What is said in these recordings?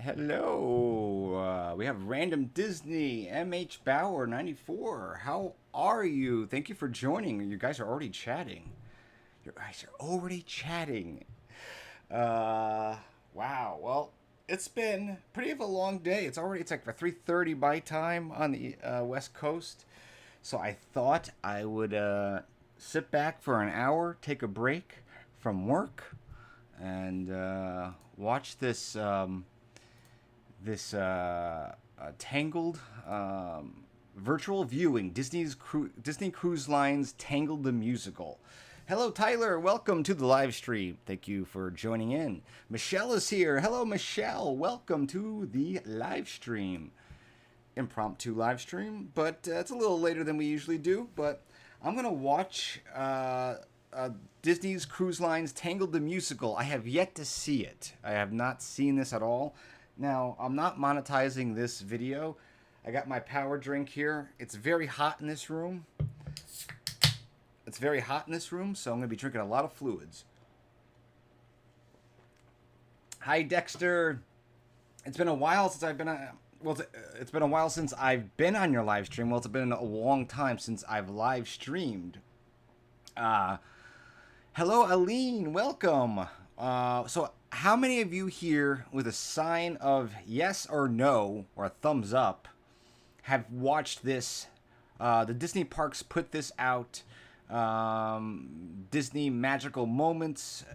Hello. We have Random Disney, MH Bauer 94. How are you? Thank you for joining. You guys are already chatting. You guys are already chatting. Uh, wow. Well, it's been pretty of a long day. It's like 3:30 my time on the West Coast. So I thought I would sit back for an hour, take a break from work, and watch this Tangled virtual viewing Disney Cruise Line's Tangled the Musical. Hello, Tyler. Welcome to the live stream. Thank you for joining in. Michelle is here. Hello, Michelle. Welcome to the live stream. Impromptu live stream, but it's a little later than we usually do. But I'm gonna watch Disney's Cruise Line's Tangled the Musical. I have yet to see it. I have not seen this at all. Now, I'm not monetizing this video. I got my power drink here. It's very hot in this room. It's very hot in this room, so I'm going to be drinking a lot of fluids. Hi, Dexter. It's been a while since I've been on... Well, it's been a while since I've been on your live stream. Well, it's been a long time since I've live streamed. Hello, Aline. Welcome. So how many of you here with a sign of yes or no or a thumbs up have watched this? The Disney parks put this out. Disney Magical Moments,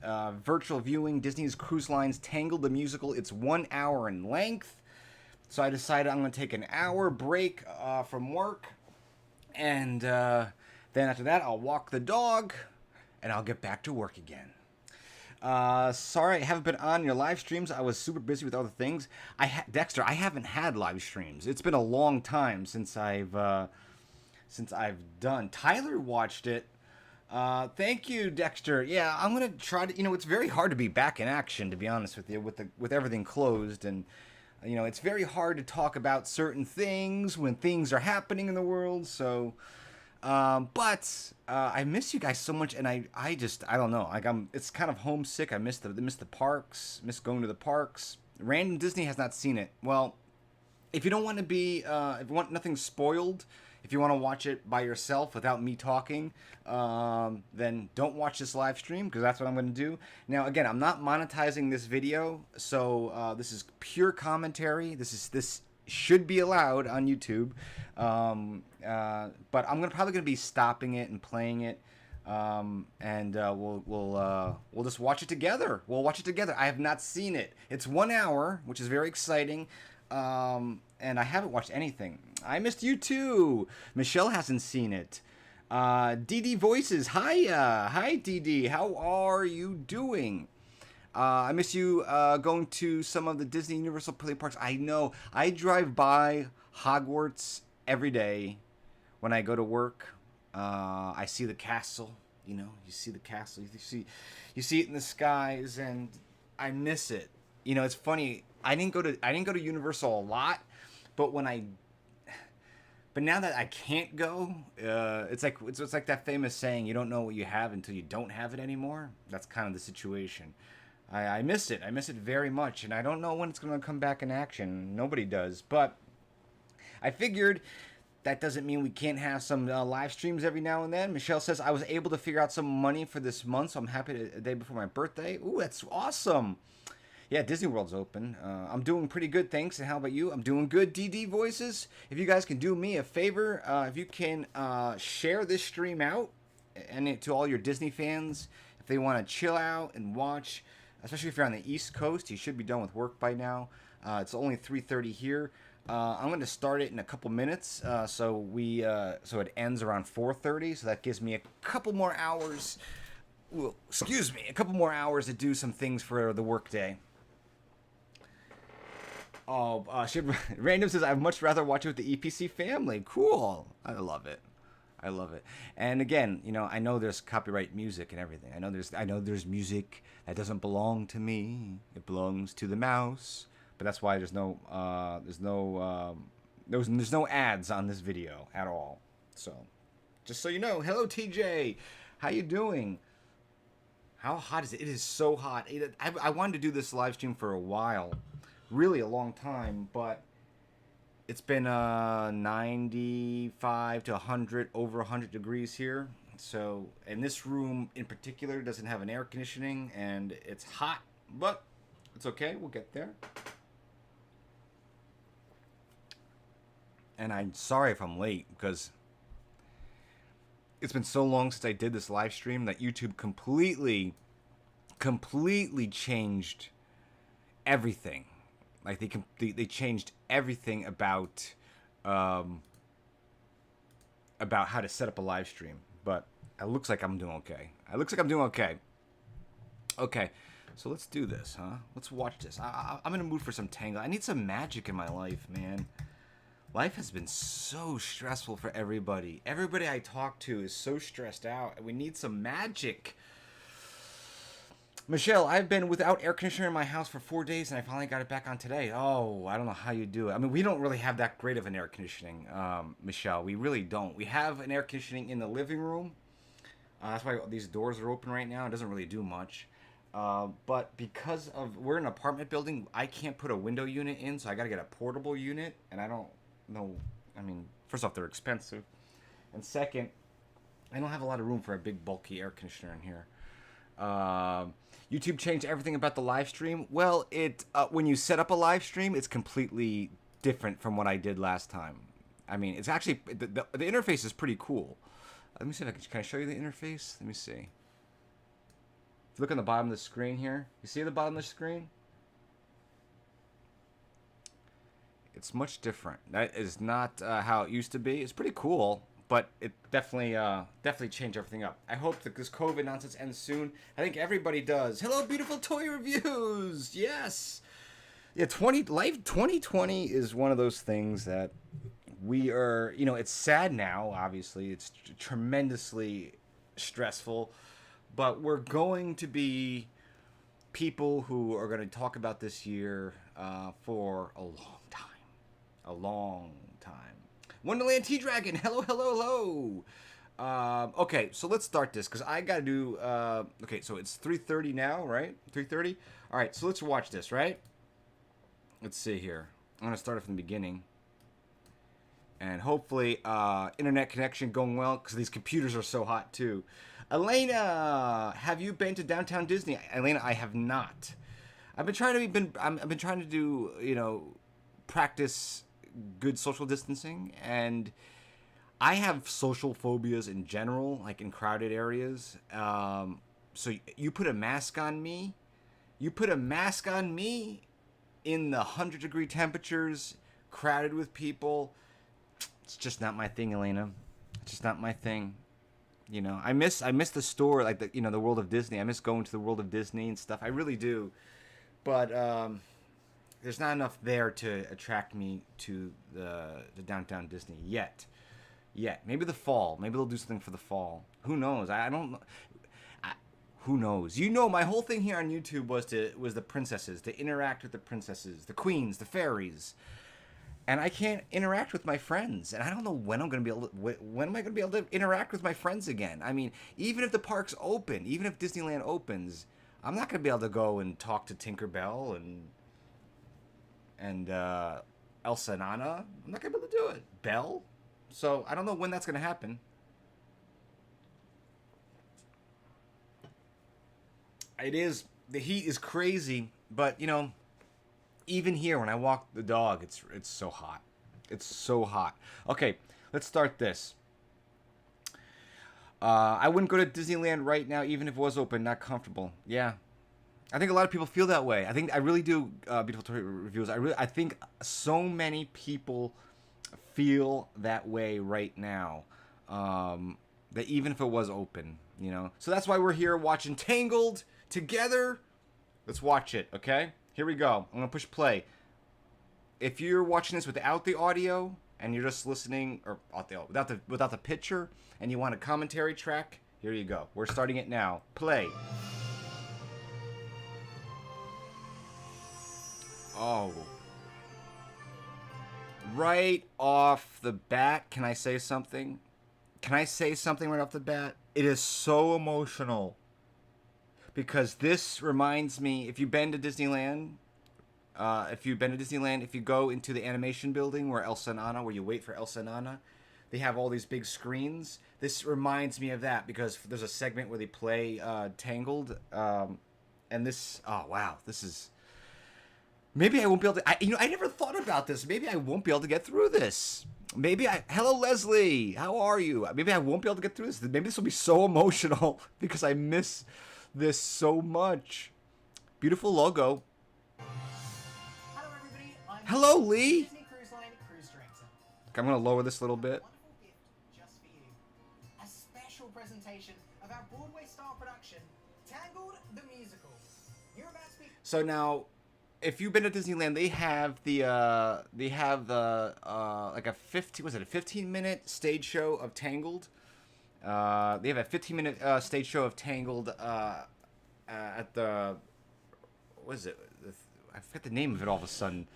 virtual viewing, Disney's Cruise Line's Tangled the Musical. It's 1 hour in length. So I decided I'm going to take an hour break from work. And then after that, I'll walk the dog and I'll get back to work again. Sorry, I haven't been on your live streams. I was super busy with other things. Dexter, I haven't had live streams. It's been a long time since I've done. Tyler watched it. Thank you, Dexter. Yeah, I'm gonna try to. It's very hard to be back in action, to be honest with you, with everything closed, and it's very hard to talk about certain things when things are happening in the world. So. But I miss you guys so much, and I don't know. It's kind of homesick. I miss the parks, miss going to the parks. Random Disney has not seen it. Well, if you don't want to be, if you want nothing spoiled, if you want to watch it by yourself without me talking, then don't watch this live stream, because that's what I'm going to do. Now, again, I'm not monetizing this video, so this is pure commentary. This should be allowed on YouTube, but I'm probably gonna be stopping it and playing it, and we'll just watch it together. We'll watch it together. I have not seen it. It's 1 hour, which is very exciting, and I haven't watched anything. I missed you too. Michelle hasn't seen it. DD Voices, hiya, hi DD. How are you doing? I miss you going to some of the Disney Universal Play Parks. I know. I drive by Hogwarts every day when I go to work. I see the castle. You see the castle. You see it in the skies, and I miss it. It's funny. I didn't go to Universal a lot, but now that I can't go, it's like that famous saying: you don't know what you have until you don't have it anymore. That's kind of the situation. I miss it. I miss it very much, and I don't know when it's going to come back in action. Nobody does, but I figured that doesn't mean we can't have some live streams every now and then. Michelle says, I was able to figure out some money for this month, so I'm happy a day before my birthday. Ooh, that's awesome. Yeah, Disney World's open. I'm doing pretty good, thanks. And how about you? I'm doing good, DD Voices. If you guys can do me a favor, if you can share this stream out and to all your Disney fans, if they want to chill out and watch. Especially if you're on the East Coast, you should be done with work by now. It's only 3:30 here. I'm going to start it in a couple minutes, so it ends around 4:30. So that gives me a couple more hours. Well, excuse me, a couple more hours to do some things for the workday. Oh, Random says I'd much rather watch it with the EPC family. Cool, I love it. I love it. And again, I know there's copyright music and everything. I know there's music that doesn't belong to me. It belongs to the mouse. But that's why there's no ads on this video at all. So, just so you know, hello TJ, how you doing? How hot is it? It is so hot. I wanted to do this live stream for a while, really a long time, but it's been 95 to 100, over 100 degrees here. So, and this room in particular doesn't have an air conditioning, and it's hot, but it's okay. We'll get there. And I'm sorry if I'm late because it's been so long since I did this live stream that YouTube completely changed everything. Like they changed everything about how to set up a live stream. But it looks like I'm doing okay. Okay, so let's do this, huh? Let's watch this. I'm in a mood for some Tangled. I need some magic in my life, man. Life has been so stressful for everybody. Everybody I talk to is so stressed out, and we need some magic. Michelle, I've been without air conditioner in my house for 4 days, and I finally got it back on today. Oh, I don't know how you do it. I mean, we don't really have that great of an air conditioning, Michelle. We really don't. We have an air conditioning in the living room. That's why these doors are open right now. It doesn't really do much. But because we're in an apartment building, I can't put a window unit in, so I got to get a portable unit, and I don't know. I mean, first off, they're expensive, and second, I don't have a lot of room for a big bulky air conditioner in here. YouTube changed everything about the live stream. Well, when you set up a live stream, it's completely different from what I did last time. I mean, it's actually the interface is pretty cool. Let me see if can I show you the interface? Let me see. If you look on the bottom of the screen here, you see the bottom of the screen? It's much different. That is not how it used to be. It's pretty cool, but it definitely changed everything up. I hope that this COVID nonsense ends soon. I think everybody does. Hello, beautiful toy reviews. Yes. Yeah, 2020 is one of those things that we are, it's sad now, obviously. It's tremendously stressful, but we're going to be people who are going to talk about this year for a long time. A long time. Wonderland T-Dragon, hello. Okay, so let's start this, because I got to do, okay, so it's 3:30 now, right? 3:30? All right, so let's watch this, right? Let's see here. I'm going to start it from the beginning. And hopefully, internet connection going well, because these computers are so hot, too. Elena, have you been to downtown Disney? Elena, I have not. I've been trying to do, practice good social distancing, and I have social phobias in general, like in crowded areas. So you put a mask on me, in the 100-degree temperatures, crowded with people. It's just not my thing, Elena. It's just not my thing. I miss the store, like the World of Disney. I miss going to the World of Disney and stuff. I really do. But there's not enough there to attract me to the downtown Disney yet. Maybe the fall. Maybe they'll do something for the fall. Who knows? I don't know. Who knows? My whole thing here on YouTube was the princesses, to interact with the princesses, the queens, the fairies. And I can't interact with my friends, and I don't know when I'm gonna be able to. When am I gonna be able to interact with my friends again? I mean, even if the parks open, even if Disneyland opens, I'm not gonna be able to go and talk to Tinkerbell and Elsa and Anna. I'm not gonna be able to do it. Belle. So I don't know when that's gonna happen. The heat is crazy, but even here when I walk the dog, it's so hot. It's so hot. Okay, let's start this. I wouldn't go to Disneyland right now, even if it was open. Not comfortable. Yeah, I think a lot of people feel that way. I really do. Beautiful toy reviews. I think so many people feel that way right now. That even if it was open, So that's why we're here watching Tangled together. Let's watch it, okay? Here we go. I'm gonna push play. If you're watching this without the audio and you're just listening, or without the picture, and you want a commentary track, here you go. We're starting it now. Play. Oh. Right off the bat, can I say something? Right off the bat? It is so emotional. Because this reminds me, if you've been to Disneyland, If you've been to Disneyland, if you go into the animation building where Elsa and Anna, where you wait for Elsa and Anna, they have all these big screens. This reminds me of that because there's a segment where they play Tangled, and this. Oh wow, this is. Maybe I won't be able to. I never thought about this. Maybe I won't be able to get through this. Hello Leslie, how are you? Maybe I won't be able to get through this. Maybe this will be so emotional because I miss this so much. Beautiful logo. Hello everybody. Hello Lee. Disney Cruise Line cruise director. I'm gonna lower this a little bit. Wonderful gift just for you. A special presentation of our Broadway style production, Tangled the musical. You're about to be. So now, if you've been to Disneyland, they have like a 15-minute stage show of Tangled. They have a 15-minute stage show of Tangled at the, what is it? I forget the name of it all of a sudden.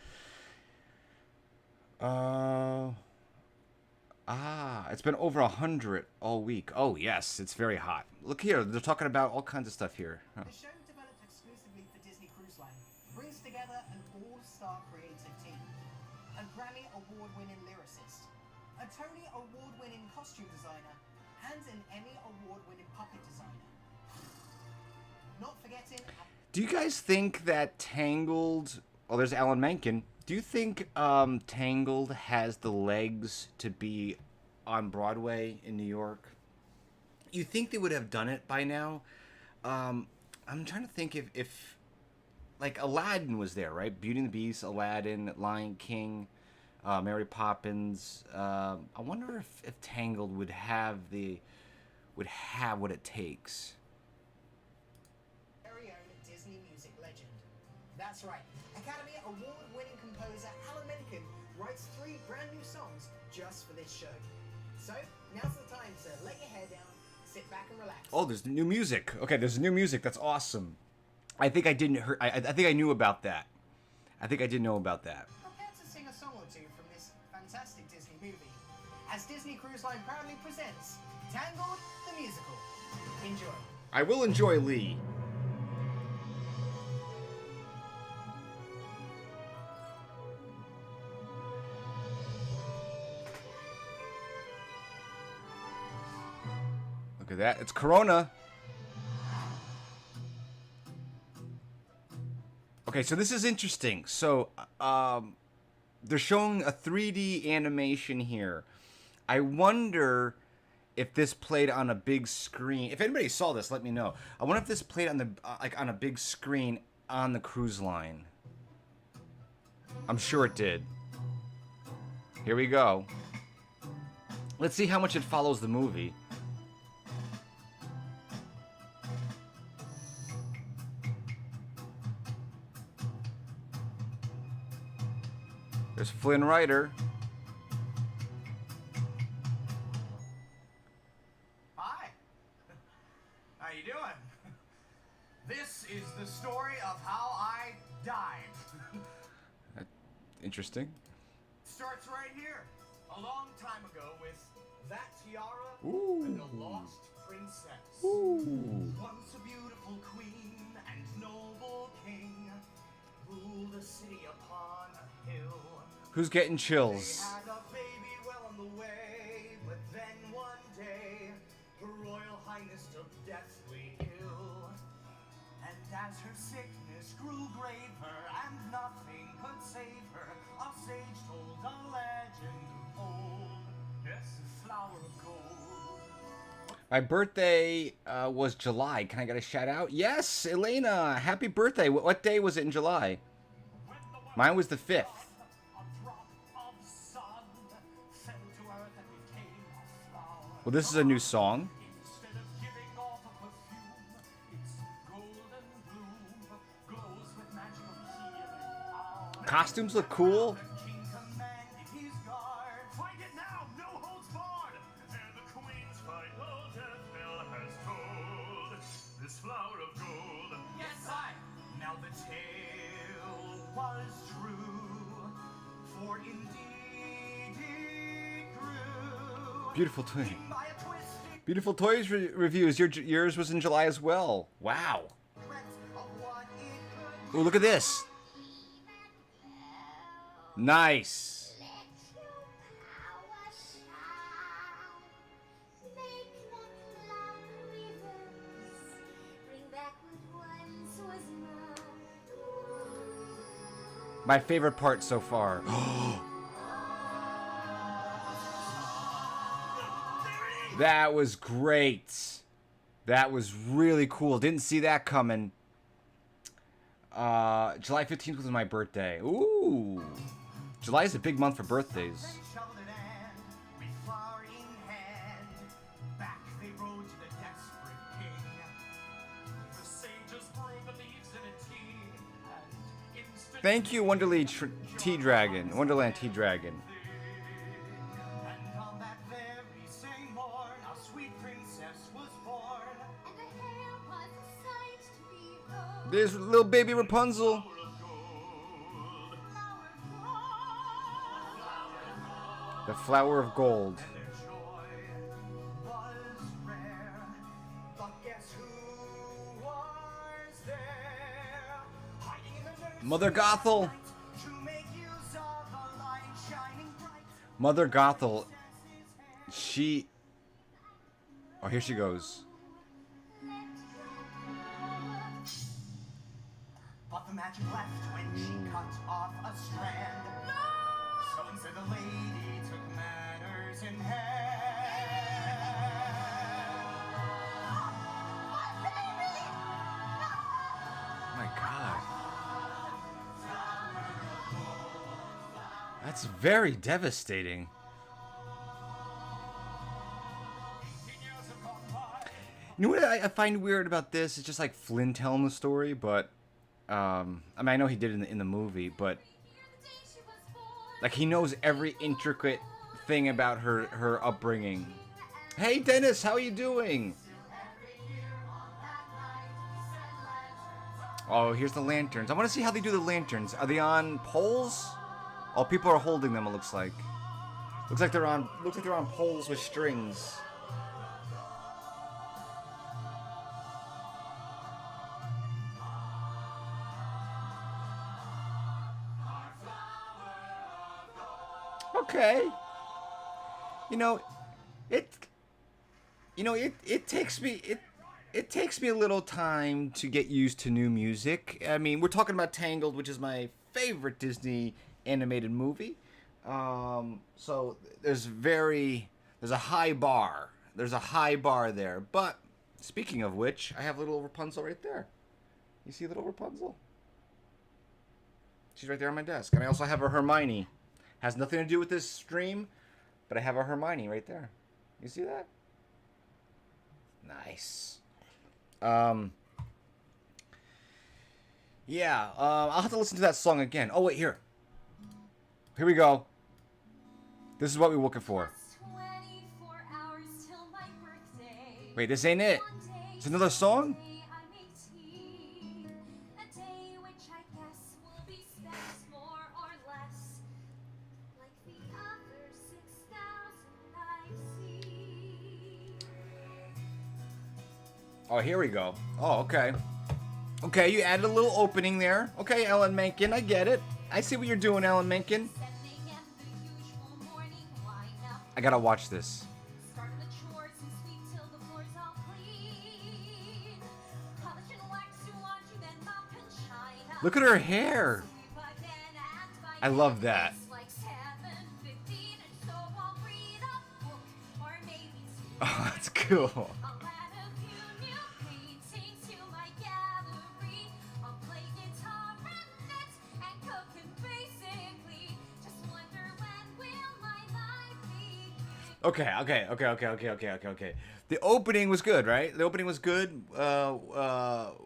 It's been over 100 all week. Oh yes, it's very hot. Look here, they're talking about all kinds of stuff here. Huh. The show, developed exclusively for Disney Cruise Line, brings together an all-star creative team. A Grammy award-winning lyricist, a Tony award-winning costume designer, and an Emmy award-winning puppet designer. Not forgetting. Do you guys think that Tangled... Oh, there's Alan Menken. Do you think Tangled has the legs to be on Broadway in New York? You think they would have done it by now? I'm trying to think if like Aladdin was there, right? Beauty and the Beast, Aladdin, Lion King, Mary Poppins. I wonder if Tangled would have what it takes. Very own Disney music legend. That's right. Academy award-winning composer Alan Menken writes 3 brand new songs just for this show. So now's the time to let your hair down, sit back and relax. Oh, there's new music. Okay, there's new music. That's awesome. I think I didn't hear. I think I knew about that. I think I did know about that. Prepare to sing a song or two from this fantastic Disney movie, as Disney Cruise Line proudly presents Tangled the musical. Enjoy. I will enjoy Lee. Look at that. It's Corona. Okay, so this is interesting. So, they're showing a 3D animation here. I wonder if this played on a big screen. If anybody saw this, let me know. I wonder if this played on the like on a big screen on the cruise line. I'm sure it did. Here we go. Let's see how much it follows the movie. There's Flynn Rider. Hi. How you doing? This is the story of how I died. Interesting. Starts right here. A long time ago with that tiara Ooh. and a lost princess. Ooh. Once a beautiful queen and noble king ruled a city upon a hill. Who's getting They chills? had a baby well on the way, but then one day Her Royal Highness took deathly ill. And as her sickness grew graver and nothing could save her, a sage told a legend of old. Yes, a flower of gold. My birthday was July. Can I get a shout out? Yes, Elena. Happy birthday. What day was it in July? Mine was the 5th. Well, this is a new song. Costumes look cool. Now the tale was true, for indeed it grew. Beautiful toy. By a twisting Beautiful Toys reviews. Yours was in July as well. Wow. threat of what it could Oh, look at this. Nice. Let your power shine. Make the cloud reverse. Bring back what once was mine. My favorite part so far. That was great. That was really cool. Didn't see that coming. July 15th was my birthday. Ooh. July is a big month for birthdays. Then shoveled it in, with flower in hand. Back they rode to the desperate king. The sages brewed the leaves in a tea, and instant Thank you, Wonderland Tea-Dragon. Wonderland Tea-Dragon. and on that very same morn, a sweet princess was born. And the hair was a sight to behold. There's little baby Rapunzel. The flower of gold. And their joy was rare. But guess who was there? Hiding in the nursery Mother Gothel. at night to make use of a light shining bright. Mother Gothel. She... Oh, here she goes. But the magic left when she cut off a strand. So instead the lady took matters in hand. My God. That's very devastating. 18 years have gone by. You know what I find weird about this? It's just like Flynn telling the story, but... I mean, I know he did it in the movie, but... Like, he knows every intricate thing about her upbringing. Hey, Dennis, how are you doing? Oh, here's the lanterns. I want to see how they do the lanterns. Are they on poles? Oh, people are holding them, it looks like. Looks like they're on poles with strings. Okay. You know, it takes me it takes me a little time to get used to new music. I mean, we're talking about Tangled, which is my favorite Disney animated movie. So there's a high bar. There's a high bar there. But speaking of which, I have little Rapunzel right there. You see little Rapunzel? She's right there on my desk. And I also have a Hermione. Has nothing to do with this stream, but I have a Hermione right there. You see that? Nice. Yeah, I'll have to listen to that song again. Oh, wait, here. Here we go. This is what we were looking for. 24 hours till my birthday. Wait, this ain't it. It's another song? A day which I guess will be spent more or less like the other 6,000 I see. Oh, here we go. Oh, okay. Okay, you added a little opening there. Okay, Ellen Menken, I get it. I see what you're doing, Ellen Menken. 7 a.m. the usual morning lineup. I gotta watch this. Start the chores and sweep till the floor's all clean. Polish and wax to laundry, then mop and china. Look at her hair. Sweep again, and by I love then that. it's like 7:15, and so I'll read a book or maybe two. Oh, that's cool. I'll add a few new paintings to my gallery. I'll play guitar and knit and cook, and basically just wonder when will my life begin. Okay. The opening was good, right? The opening was good.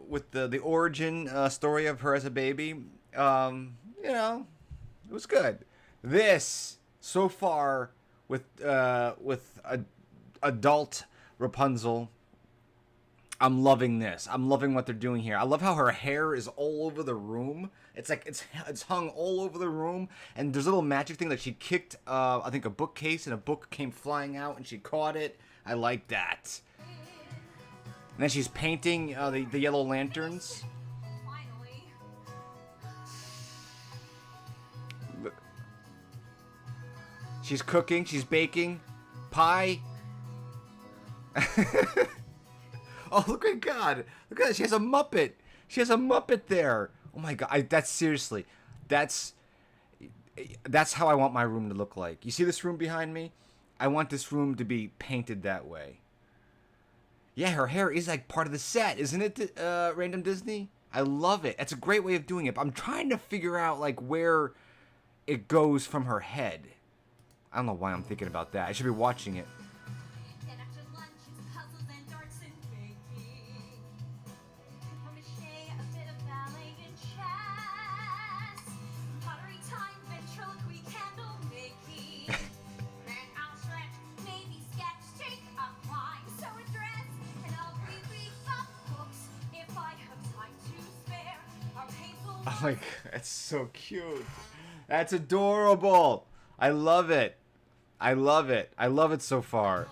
With the origin story of her as a baby. You know, it was good. This so far with adult Rapunzel. I'm loving this. I'm loving what they're doing here. I love how her hair is all over the room. It's like it's hung all over the room, and there's a little magic thing that she kicked. I think a bookcase, and a book came flying out, and she caught it. I like that. And then she's painting the yellow lanterns. Finally. She's cooking. She's baking. Pie. Oh, look at God. Look at that. She has a Muppet. She has a Muppet there. Oh, my God. That's seriously. That's how I want my room to look like. You see this room behind me? I want this room to be painted that way. Yeah, her hair is like part of the set, isn't it, Random Disney? I love it. That's a great way of doing it. But I'm trying to figure out like where it goes from her head. I don't know why I'm thinking about that. I should be watching it. And after lunch, it's puzzles and darts and baking. Papier-mâché, a bit of ballet and chess. Pottery time, ventriloquy, candle making. Then I'll stretch, maybe sketch, take a line, sew a dress, and I'll reread the books if I have time to spare. Our painful Oh my God, that's so cute. That's adorable. I love it. I love it. I love it so far.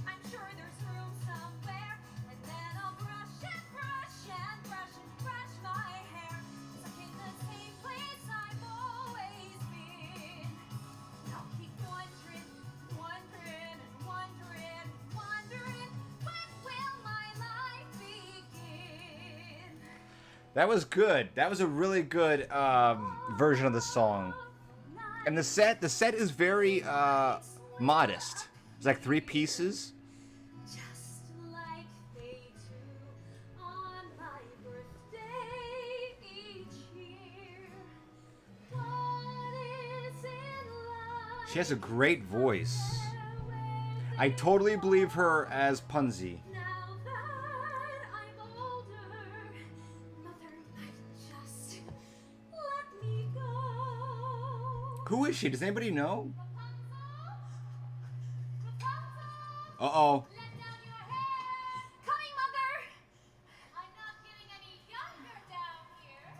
I'm sure there's room somewhere, and then I'll brush and brush and brush and brush my hair, stuck in the same place I've always been. I'll keep wondering, wondering, and wondering, wondering, when will my life begin? That was good. That was a really good version of the song. And the set is very modest. It's like 3 pieces. Just like they do on my birthday each year. What is in life? She has a great voice. I totally believe her as Punzi. Now that I'm older, Mother might just let me go. Who is she? Does anybody know? Rapunzel? Uh-oh. Let down your hair. Coming, Mother. I'm not getting any younger down here.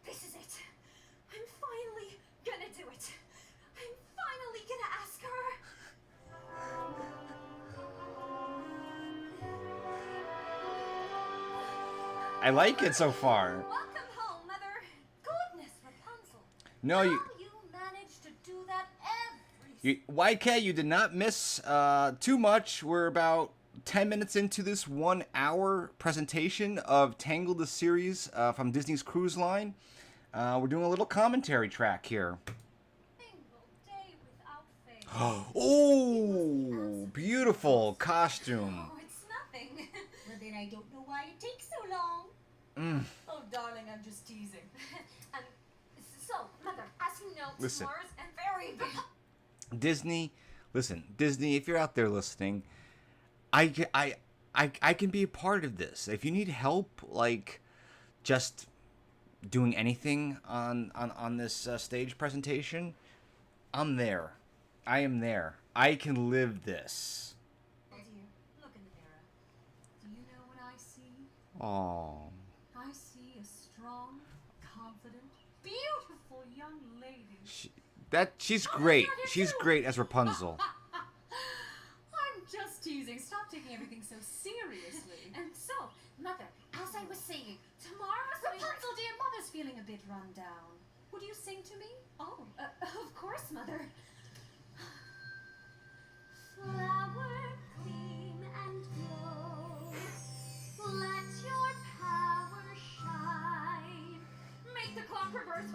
This is it. I'm finally gonna do it. I'm finally gonna ask her. I like it so far. Welcome home, Mother. Goodness, Rapunzel. No, How you managed to do that every YK, you did not miss too much. We're about 10 minutes into this 1-hour presentation of Tangled, the series from Disney's Cruise Line. We're doing a little commentary track here. single day without fail. Oh, beautiful costume. Oh, it's nothing. Well, then I don't know why it takes so long. Oh, darling, I'm just teasing. So, Mother, as you know, Listen. tomorrow's a very big... Disney, listen, Disney, if you're out there listening, I can be a part of this. If you need help, like, just doing anything on this stage presentation, I'm there. I am there. I can live this. Oh, dear, look in the mirror. Do you know what I see? Oh, I see a strong, confident, beautiful young lady. she's great. She's great as Rapunzel. I'm just teasing. Stop taking everything so seriously. And so, Mother, as I was saying, tomorrow's Rapunzel, dear Mother's feeling a bit run down. Would you sing to me? Oh, of course, Mother. Flower gleam and glow. Let your power shine. Make the clock reverse.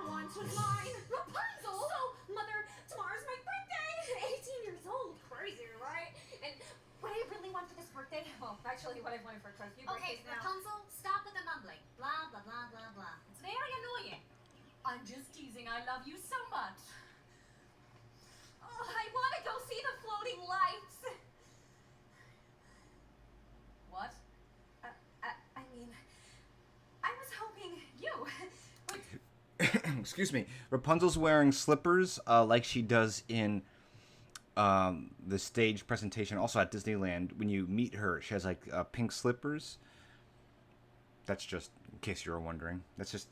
Once was mine. Rapunzel. So, Mother, tomorrow's my birthday. 18 years old. Crazy, right? And what I really want for this birthday, well, actually, what I've wanted for quite a few birthdays now. Rapunzel, stop with the mumbling. Blah, blah, blah, blah, blah. It's very annoying. I'm just teasing. I love you so much. Oh, I want to go see the floating lights. What? I mean, I was hoping you would... Excuse me. Rapunzel's wearing slippers like she does in the stage presentation, also at Disneyland. When you meet her, she has like pink slippers. That's just in case you were wondering. That's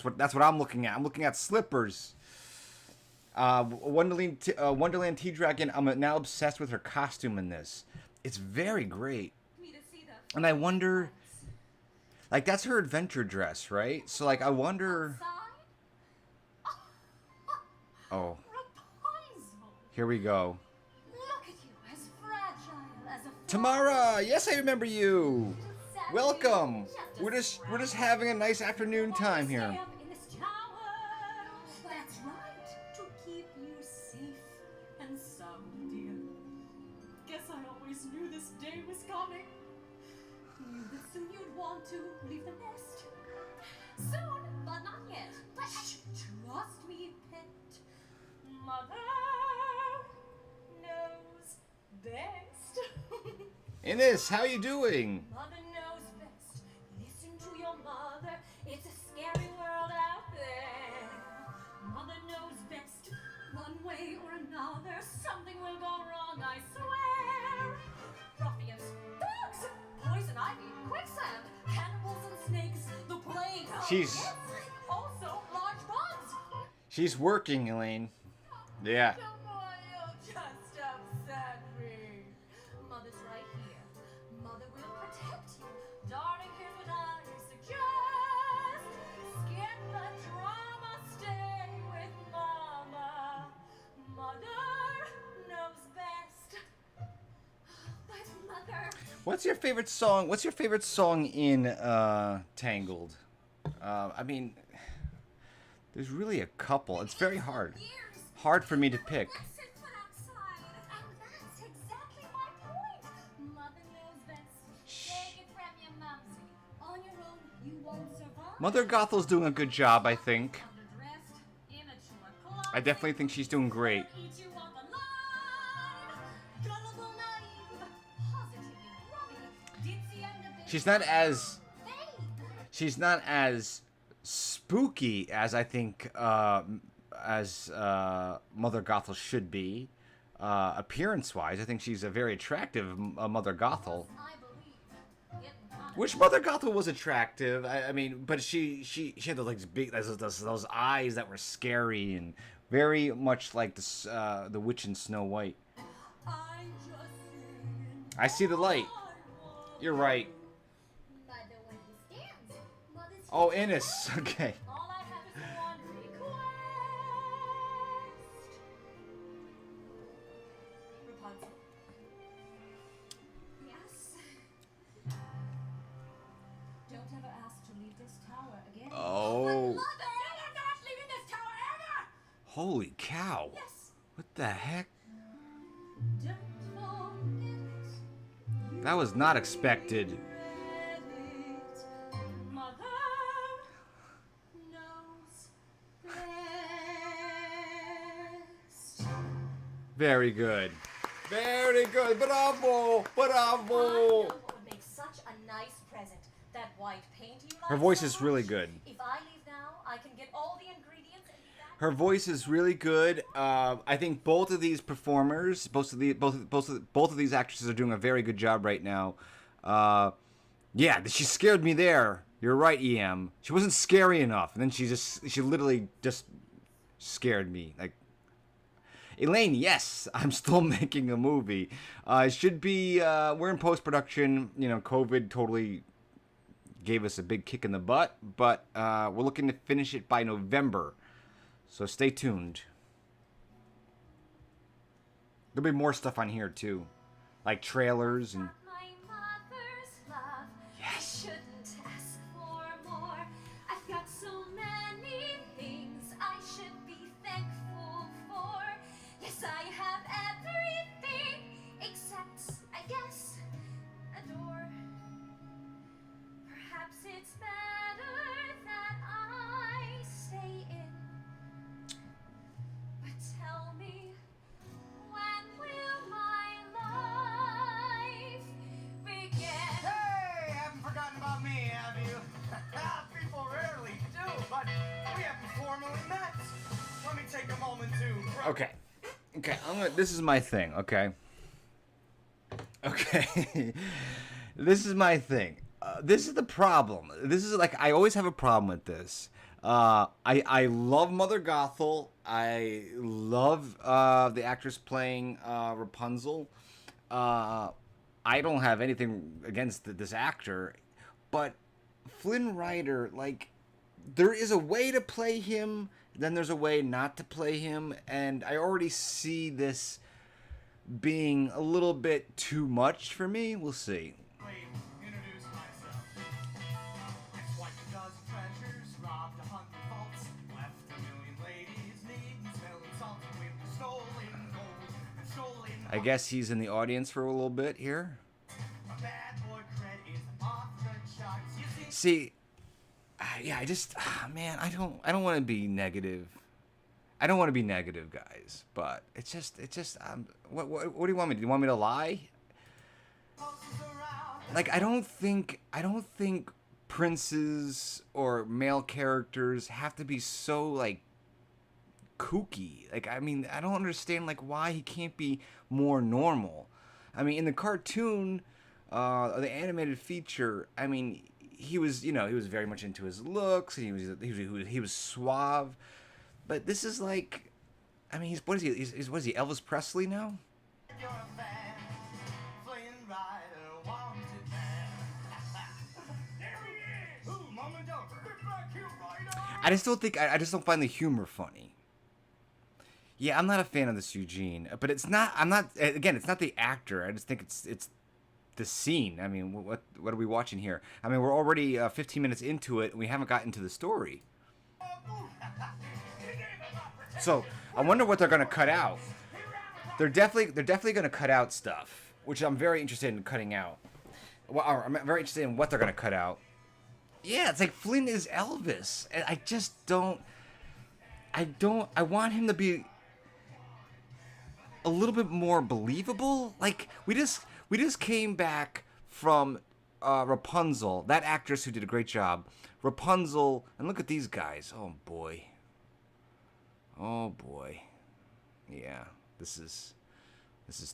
what I'm looking at. I'm looking at slippers. Wonderland Tea Dragon. I'm now obsessed with her costume in this. It's very great. me to see the And I wonder, like, that's her adventure dress, right? So like I wonder. outside. Oh, Rapunzel. Here we go. Look at you, as fragile as a Tamara, yes, I remember you. Sadly, Welcome. just a We're just having a nice afternoon time Stay here. up in this tower. That's right, to keep you safe and sound, dear. Guess I always knew this day was coming. Knew that soon you'd want to leave the nest. Soon, but not yet. Shh, trust me, pet. Mother knows best. Ines, how you doing? Mother knows best. Listen to your mother. It's a scary world out there. Mother knows best. One way or another, something will go wrong, I swear. Ruffians, thugs, poison ivy, quicksand, cannibals and snakes, the plague. She's- Also large bugs. She's working, Elaine. Yeah. Don't worry, you'll just upset me. Mother's right here. Mother will protect you. Darling, here's what I suggest. Skip the drama, stay with Mama. Mother knows best. But Mother... What's your favorite song? What's your favorite song in Tangled? I mean, there's really a couple. It's very hard. Hard for me to pick. Listen put outside. And that's exactly my point. Mother knows best. Take it from your mumsy. On your own, you won't survive. Mother Gothel's doing a good job, I think. Underdressed, immature, clumsy, I definitely think she's doing great. will eat you up alive. Gullible, naive, positively grubby, ditzy and a bit She's not as vain. she's not as spooky as I think as Mother Gothel should be. Appearance-wise, I think she's a very attractive Mother Gothel. I believe it not Which Mother Gothel was attractive. I mean, but she had those like big those eyes that were scary and very much like the witch in Snow White. I'm just saying. I see the light. You're right. Mother understands. Mother's Oh, Innes. Okay. all I have is one request. Rapunzel. Yes. Don't ever ask to leave this tower again. Oh. Mother! I'm not leaving this tower ever! Holy cow. Yes. What the heck? Don't forget it. That was not expected. Mother knows best. Very good. Very good. Bravo. I know Bravo. what would make such a nice present. That white paint you like Her voice so is really much. good. If I leave now, I can get all the ingredients and be back. Her voice is really good. I think both of these performers, both of these actresses are doing a very good job right now. Yeah, she scared me there. You're right, EM. She wasn't scary enough, and then she literally just scared me. Like, Elaine, yes, I'm still making a movie. It should be. We're in post production. You know, COVID totally gave us a big kick in the butt, but we're looking to finish it by November. So stay tuned. There'll be more stuff on here too, like trailers and. My mother's love. Yes. I shouldn't ask for more. I've got so many things I should be thankful for. Yes, I have everything except, I guess, a door. Perhaps it's better that I stay in. But tell me, when will my life begin? Hey, haven't forgotten about me, have you? People rarely do, but we haven't formally met. Let me take a moment to... Okay. Okay. This is my thing. Okay. Okay. This is my thing. This is the problem. This is like I always have a problem with this. I love Mother Gothel. I love the actress playing Rapunzel. I don't have anything against this actor, but Flynn Rider, like, there is a way to play him then there's a way not to play him, and I already see this being a little bit too much for me. We'll see. Wait, introduce myself. I swiped a dozen treasures, robbed 100 vaults, left a million ladies needing smelling salty with stolen gold and stolen. I guess he's in the audience for a little bit here. A bad boy cred is off the charts. You see, See, I just, man, I don't want to be negative. I don't want to be negative, guys. But it's just, what do you want me to do? You want me to lie? pulses around. Like, I don't think princes or male characters have to be so, like, kooky. Like, I mean, I don't understand, like, why he can't be more normal. I mean, in the cartoon, the animated feature, I mean, he was very much into his looks, and he was suave. But this is like, I mean, what is he, Elvis Presley now? You're a fan, Flynn Rider, wanted man. There he is! Ooh, Mama Dover. Get back here, Rider! I just don't find the humor funny. Yeah, I'm not a fan of this Eugene, but it's not the actor. I just think it's the scene. I mean, what are we watching here? I mean, we're already 15 minutes into it, and we haven't gotten to the story. So I wonder what they're gonna cut out. They're definitely gonna cut out stuff, which I'm very interested in cutting out. Well, or I'm very interested in what they're gonna cut out. Yeah, it's like Flynn is Elvis, and I just don't. I want him to be a little bit more believable. Like we just came back from Rapunzel, that actress who did a great job. Rapunzel, and look at these guys. Oh boy. Oh boy. Yeah, this is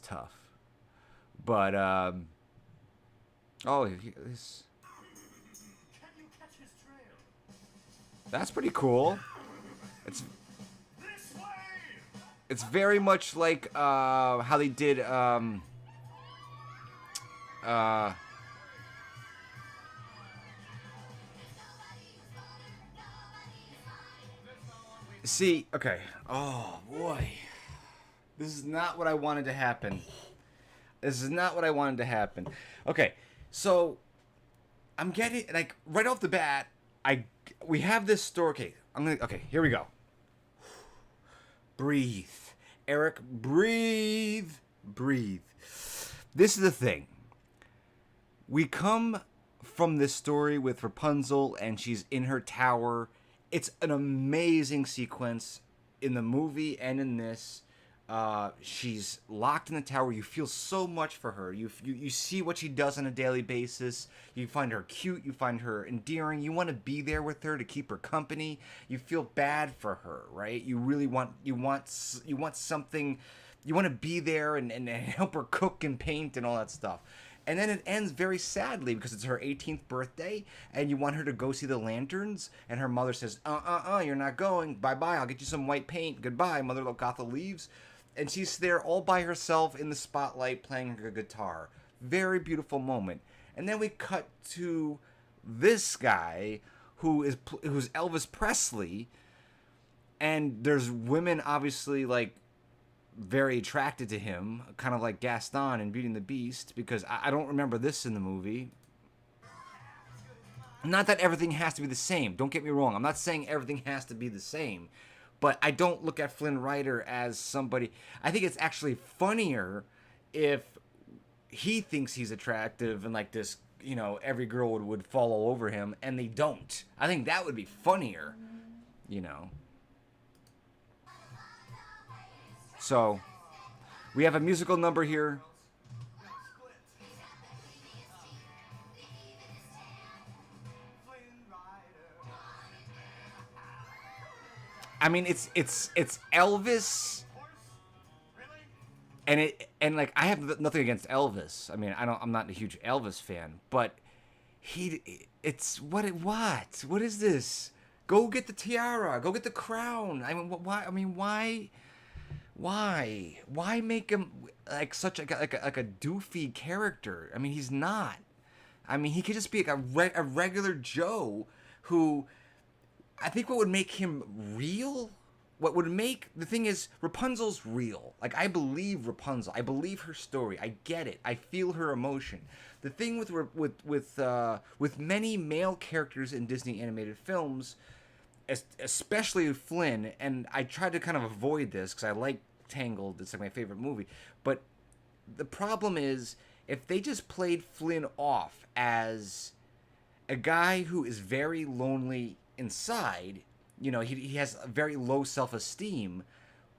tough. But oh, Can you catch his trail? that's pretty cool. It's This way! it's very much like how they did see, okay. Oh boy. This is not what I wanted to happen. Okay. So I'm getting, like, right off the bat, we have this story. Okay, here we go. Breathe. Erik, breathe. This is the thing. We come from this story with Rapunzel, and she's in her tower. It's an amazing sequence in the movie and in this. She's locked in the tower. You feel so much for her. You see what she does on a daily basis. You find her cute. You find her endearing. You want to be there with her to keep her company. You feel bad for her, right? You really want something. You want to be there and help her cook and paint and all that stuff. And then it ends very sadly because it's her 18th birthday, and you want her to go see the lanterns, and her mother says, you're not going. Bye-bye, I'll get you some white paint. Goodbye. Mother Lokatha leaves, and she's there all by herself in the spotlight playing her guitar. Very beautiful moment. And then we cut to this guy who's Elvis Presley, and there's women obviously, like, very attracted to him, kind of like Gaston in Beauty and the Beast, because I don't remember this in the movie. Not that everything has to be the same. Don't get me wrong. I'm not saying everything has to be the same. But I don't look at Flynn Rider as somebody... I think it's actually funnier if he thinks he's attractive and like this, every girl would fall all over him, and they don't. I think that would be funnier, So, we have a musical number here. I mean, it's Elvis, and like I have nothing against Elvis. I mean, I'm not a huge Elvis fan, but what is this? Go get the tiara. Go get the crown. I mean, why? I mean, why? Why make him like such a doofy character? I mean, he's not. I mean, he could just be like a regular Joe who, I think what would make him real what would make the thing is Rapunzel's real. Like, I believe Rapunzel. I believe her story. I get it. I feel her emotion. The thing with many male characters in Disney animated films, especially Flynn, and I tried to kind of avoid this because I like Tangled. It's like my favorite movie. But the problem is, if they just played Flynn off as a guy who is very lonely inside, you know, he has a very low self-esteem,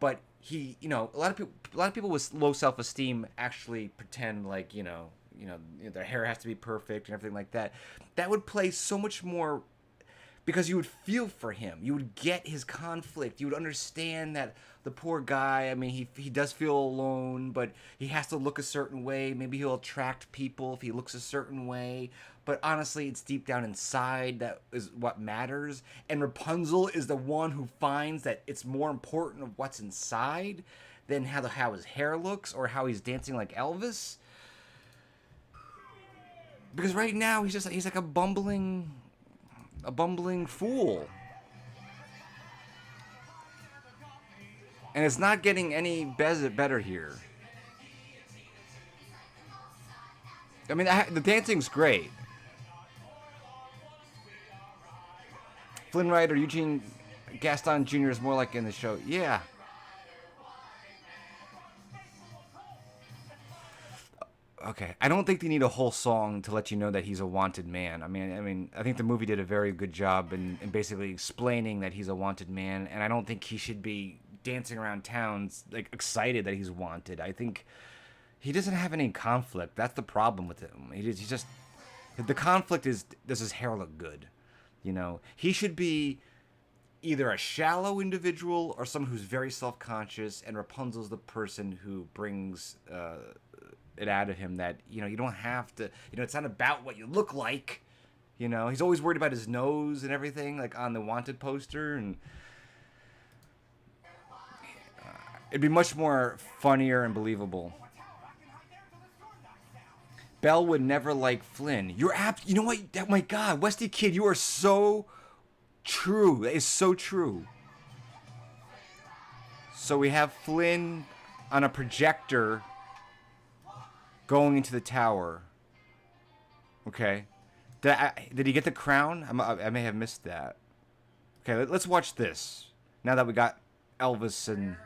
but he, you know, a lot of people with low self-esteem actually pretend like, you know, their hair has to be perfect and everything like that. That would play so much more, because you would feel for him. You would get his conflict. You would understand that the poor guy, I mean, he does feel alone, but he has to look a certain way. Maybe he'll attract people if he looks a certain way. But honestly, it's deep down inside that is what matters. And Rapunzel is the one who finds that it's more important of what's inside than how his hair looks or how he's dancing like Elvis. Because right now he's like a bumbling fool. And it's not getting any better here. I mean, the dancing's great. Flynn Rider, Eugene Gaston Jr. is more like in the show. Yeah. Okay, I don't think they need a whole song to let you know that he's a wanted man. I mean, I think the movie did a very good job in basically explaining that he's a wanted man, and I don't think he should be dancing around towns like excited that he's wanted. I think he doesn't have any conflict. That's the problem with him. He's just the conflict is, does his hair look good? You know, he should be either a shallow individual or someone who's very self-conscious, and Rapunzel's the person who brings it out of him that, you know, you don't have to, you know, it's not about what you look like. You know, he's always worried about his nose and everything, like on the wanted poster, and it'd be much more funnier and believable. Belle would never like Flynn. You know what? Oh my God, Westy Kid, you are so true. That is so true. So we have Flynn on a projector going into the tower. Okay. Did he get the crown? I may have missed that. Okay, let's watch this. Now that we got Elvis and...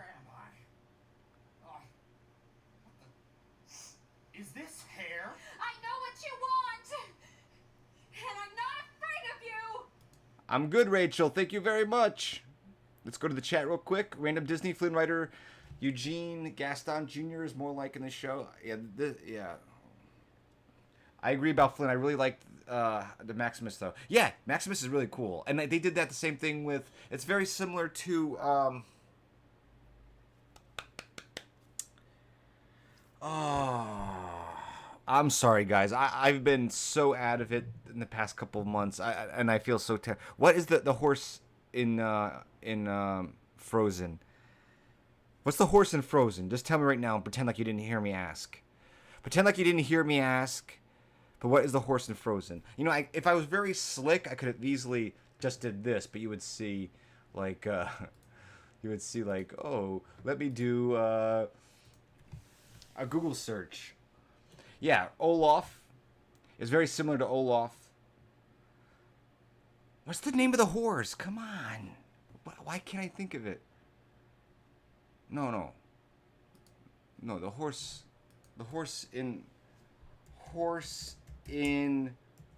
Is this hair? I know what you want, and I'm not afraid of you. I'm good, Rachel. Thank you very much. Let's go to the chat real quick. Random Disney Flynn Rider Eugene Gaston Jr. is more like in the show. Yeah. I agree about Flynn. I really liked the Maximus, though. Yeah, Maximus is really cool. And they did that the same thing with... It's very similar to... I'm sorry, guys. I've been so out of it in the past couple of months, and I feel so terrible. What is the horse in Frozen? What's the horse in Frozen? Just tell me right now and pretend like you didn't hear me ask. Pretend like you didn't hear me ask. But what is the horse in Frozen? You know, if I was very slick, I could have easily just did this, but you would see, like, oh, let me do a Google search. Yeah, Olaf is very similar to Olaf. What's the name of the horse? Come on. Why can't I think of it? No, the horse in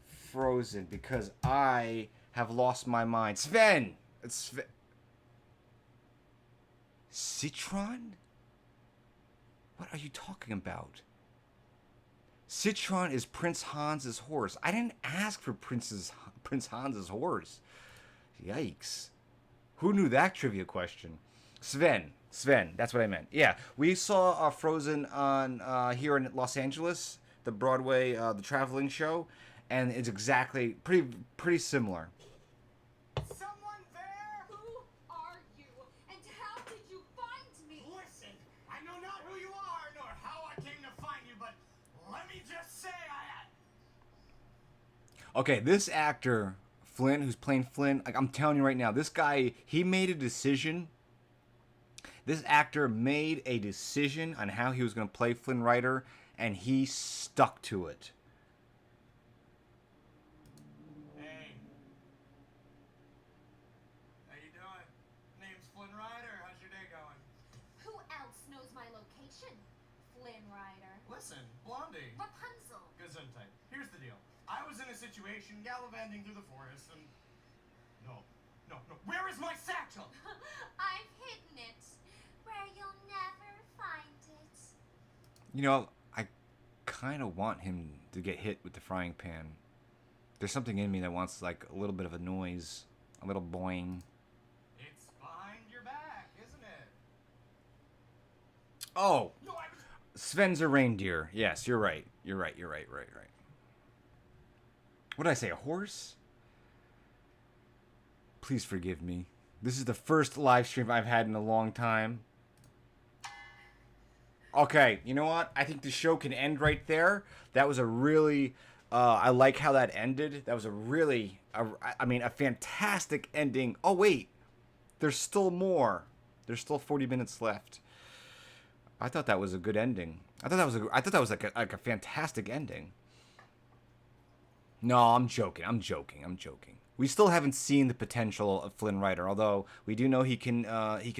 Frozen, because I have lost my mind. Sven! It's Citron? What are you talking about? Citron is Prince Hans's horse. I didn't ask for Prince Hans's horse. Yikes. Who knew that trivia question? Sven, that's what I meant. Yeah, we saw Frozen on here in Los Angeles, the Broadway, the traveling show, and it's exactly pretty similar. Someone there? Who are you, and how did you find me? Listen, I know not who you are nor how I came to find you, but let me just say Okay, this actor, Flynn, who's playing Flynn, like I'm telling you right now, this guy, he made a decision This actor made a decision on how he was going to play Flynn Rider, and he stuck to it. Hey. How you doing? Name's Flynn Rider. How's your day going? Who else knows my location? Flynn Rider. Listen, Blondie. Rapunzel. Gesundheit. Here's the deal. I was in a situation gallivanting through the forest and... No. Where is my satchel? I've hidden it where you'll never find it. You know, I kind of want him to get hit with the frying pan. There's something in me that wants like a little bit of a noise, a little boing. It's behind your back, isn't it? Oh, No, Sven's a reindeer. Yes, you're right. You're right. What did I say, a horse? Please forgive me. This is the first live stream I've had in a long time. Okay, you know what? I think the show can end right there. That was a really... I like how that ended. That was a really... a fantastic ending. Oh, wait. There's still more. There's still 40 minutes left. I thought that was a good ending. I thought that was like a fantastic ending. No, I'm joking. We still haven't seen the potential of Flynn Rider, although we do know he can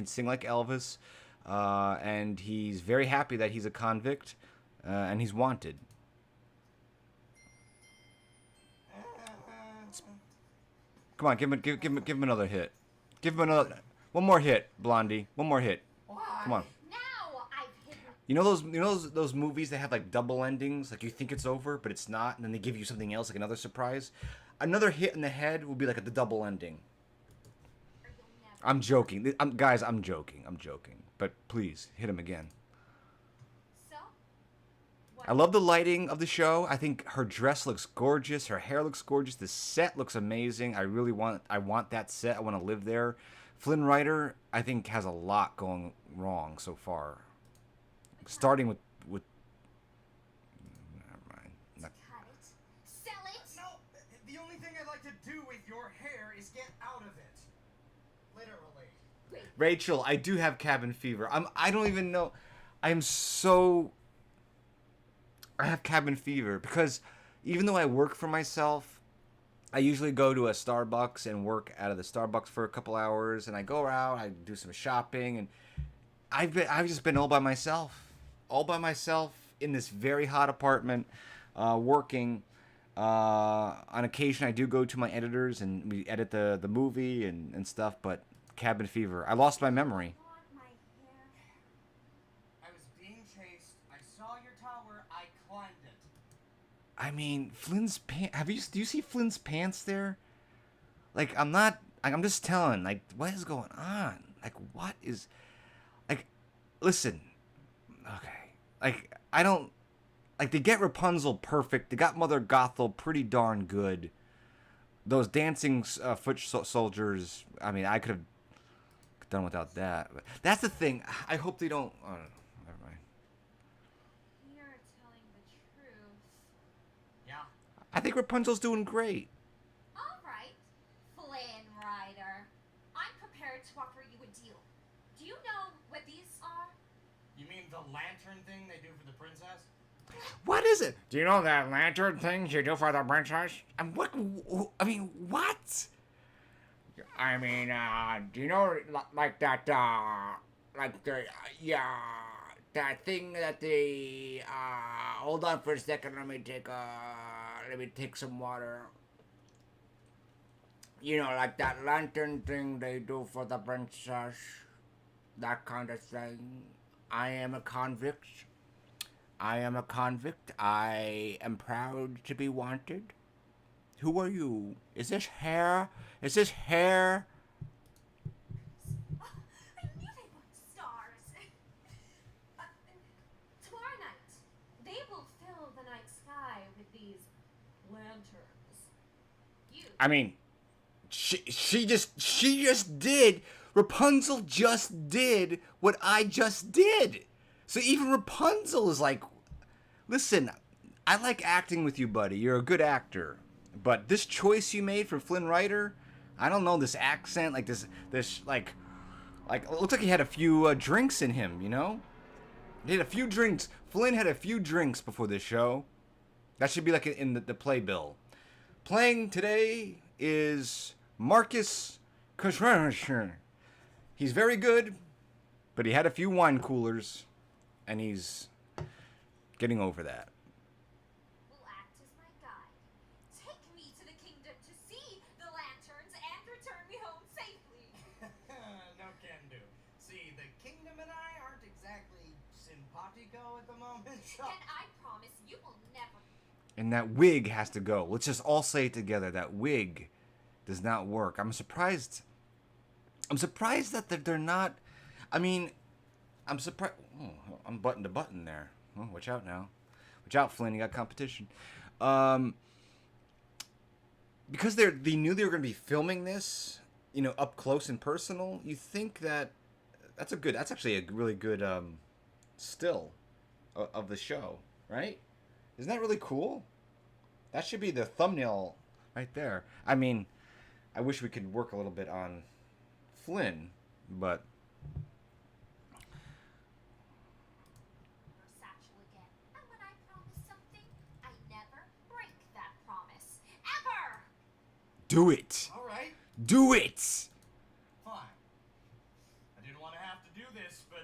sing like Elvis, and he's very happy that he's a convict, and he's wanted. Come on, give him another hit. Give him one more hit, Blondie. One more hit. Come on. Now I've hidden. You know those movies that have like double endings, like you think it's over, but it's not, and then they give you something else, like another surprise. Another hit in the head will be like the double ending. Or you'll never. I'm joking. Guys, I'm joking. But please, hit him again. So? What? I love the lighting of the show. I think her dress looks gorgeous. Her hair looks gorgeous. The set looks amazing. I want that set. I want to live there. Flynn Rider, I think, has a lot going wrong so far. Starting with never mind. Cut it. Sell it. No, the only thing I'd like to do with your hair is get out of it. Literally. Wait. Rachel, I do have cabin fever. I don't even know. I have cabin fever because even though I work for myself, I usually go to a Starbucks and work out of the Starbucks for a couple hours, and I go out, I do some shopping, and I've just been all by myself in this very hot apartment, working. On occasion, I do go to my editors and we edit the movie and stuff, but cabin fever. I lost my memory. I want my hair. I was being chased. I saw your tower. I climbed it. I mean, Flynn's pants. Do you see Flynn's pants there? Like, I'm just telling. Like, what is going on? Like, what is? Like, listen. Okay. Like, I don't. Like, they get Rapunzel perfect. They got Mother Gothel pretty darn good. Those dancing foot soldiers. I mean, I could have done without that. But that's the thing. I hope they don't. Oh, never mind. You're telling the truth. Yeah. I think Rapunzel's doing great. All right, Flynn Rider. I'm prepared to offer you a deal. Do you know what these are? You mean the lantern thing they do for the princess? What is it? Do you know that lantern things you do for the princess? And what? I mean, what? I mean, do you know like that? Like the that thing that they. Hold on for a second. Let me take some water. You know, like that lantern thing they do for the princess. That kind of thing. I am a convict. I am proud to be wanted. Who are you? Is this hair? I knew they were stars. Tomorrow night, they will fill the night sky with these lanterns. I mean, she just did. Rapunzel just did what I just did. So even Rapunzel is like, listen, I like acting with you, buddy. You're a good actor. But this choice you made for Flynn Rider, I don't know, this accent, like this like Like, it looks like he had a few drinks in him, you know? He had a few drinks. Flynn had a few drinks before this show. That should be like in the playbill. Playing today is Marcus Kushner. He's very good, but he had a few wine coolers, and he's getting over that. Will act as my guide. Take me to the kingdom to see the lanterns and return me home safely. No can do. See, the kingdom and I aren't exactly simpatico at the moment. So. And I promise you will never. And that wig has to go. Let's just all say it together. That wig does not work. I'm surprised that they're not. I mean, I'm surprised. Oh, I'm button to button there. Oh, watch out now. Watch out, Flynn. You got competition. Because they knew they were going to be filming this, you know, up close and personal. You think that's actually a really good still of the show, right? Isn't that really cool? That should be the thumbnail right there. I mean, I wish we could work a little bit on Flynn, but Your satchel again. And when I promise something, I never break that promise. Ever! do it. All right, Do it. fine. I didn't want to have to do this, but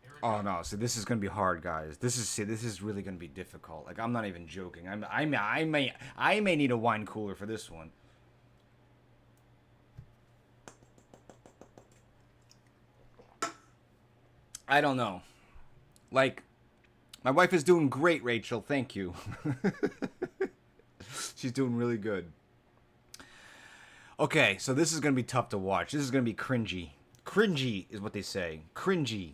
here it Oh goes. no! So this is gonna be hard, guys. This is really gonna be difficult. Like, I'm not even joking. I may need a wine cooler for this one. I don't know. Like, my wife is doing great, Rachel. Thank you. She's doing really good. Okay, so this is gonna be tough to watch. This is gonna be cringy. Cringy is what they say. Cringy.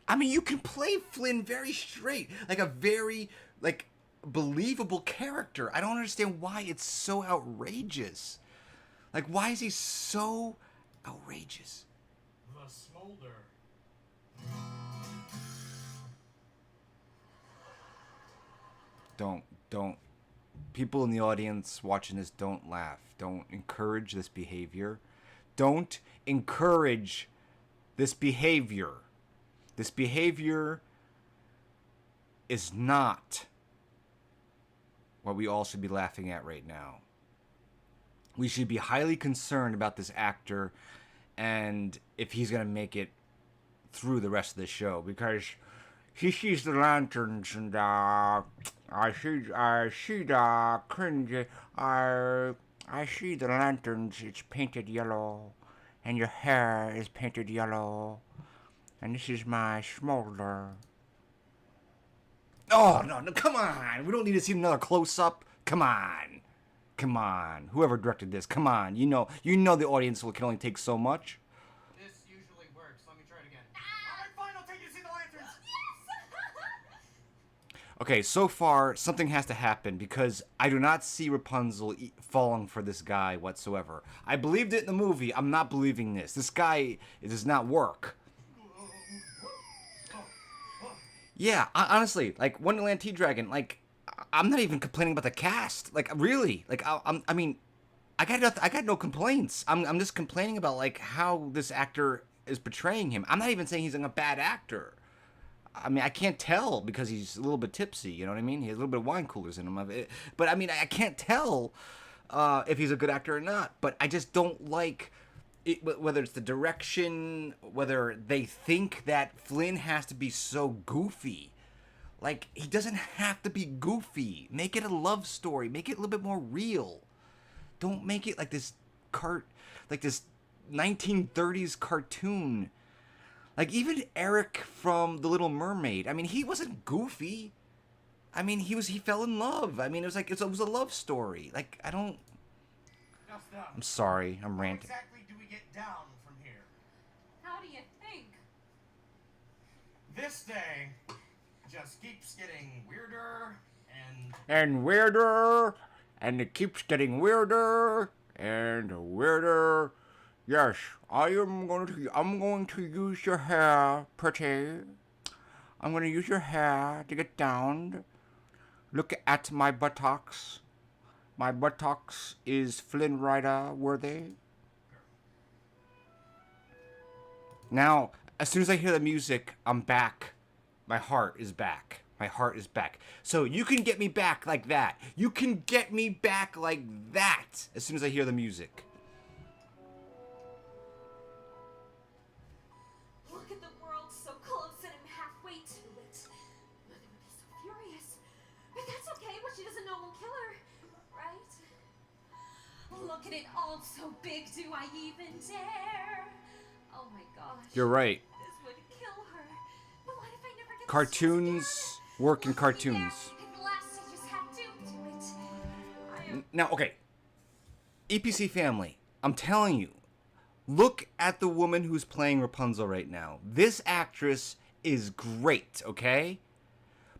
I mean, you can play Flynn very straight, like a very, like, believable character. I don't understand why it's so outrageous. Like, why is he so outrageous? The smolder. Don't. People in the audience watching this, don't laugh. Don't encourage this behavior. Don't encourage this behavior. This behavior is not what we all should be laughing at right now. We should be highly concerned about this actor and if he's going to make it through the rest of the show, because he sees the lanterns and I see the cringe. I see the lanterns. It's painted yellow, and your hair is painted yellow, and this is my smolder. Oh no! Come on! We don't need to see another close up. Come on! Whoever directed this, come on! You know the audience can only take so much. This usually works. Let me try it again. All right, fine. I'll take you to see the lanterns. Okay, so far, something has to happen because I do not see Rapunzel falling for this guy whatsoever. I believed it in the movie. I'm not believing this. This guy, it does not work. Yeah, honestly, like, Wonderland T-Dragon, like, I'm not even complaining about the cast. Like, really. Like, I mean, I got no complaints. I'm just complaining about, like, how this actor is portraying him. I'm not even saying he's a bad actor. I mean, I can't tell because he's a little bit tipsy, you know what I mean? He has a little bit of wine coolers in him. But, I mean, I can't tell if he's a good actor or not. But I just don't like it, whether it's the direction, whether they think that Flynn has to be so goofy. Like, he doesn't have to be goofy. Make it a love story. Make it a little bit more real. Don't make it like this 1930s cartoon. Like, even Erik from The Little Mermaid, I mean, he wasn't goofy. I mean, he fell in love. I mean, it was a love story. Like, I don't... Just done. I'm sorry, I'm How ranting. exactly do we get down from here? How do you think? This day just keeps getting weirder And weirder, and it keeps getting weirder and weirder. Yes, I'm going to use your hair, pretty. I'm going to use your hair to get down. Look at my buttocks. My buttocks is Flynn Rider worthy. Now, as soon as I hear the music, I'm back. My heart is back. My heart is back. So you can get me back like that. You can get me back like that as soon as I hear the music. Look at the world so close and I'm halfway to it. Mother would be so furious. But that's okay. What she doesn't know will kill her. Right? Look at it all so big. Do I even dare? Oh my gosh. You're right. This would kill her. But what if I never get Cartoons work in cartoons. At last I just have to do it. I am Now, okay. EPC family, I'm telling you, look at the woman who's playing Rapunzel right now. This actress is great, okay?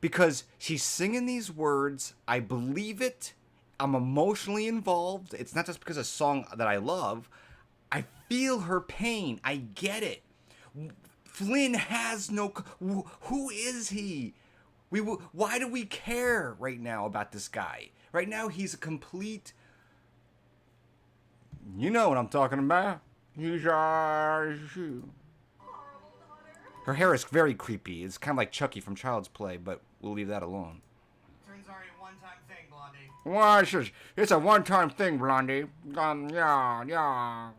Because she's singing these words. I believe it. I'm emotionally involved. It's not just because of a song that I love. I feel her pain. I get it. Flynn has no... Who is he? Why do we care right now about this guy? Right now, he's a complete... You know what I'm talking about. He's horrible daughter. Her hair is very creepy. It's kind of like Chucky from Child's Play, but we'll leave that alone. Turns are a one-time thing, Blondie. Well, it's a one-time thing, Blondie. Yeah.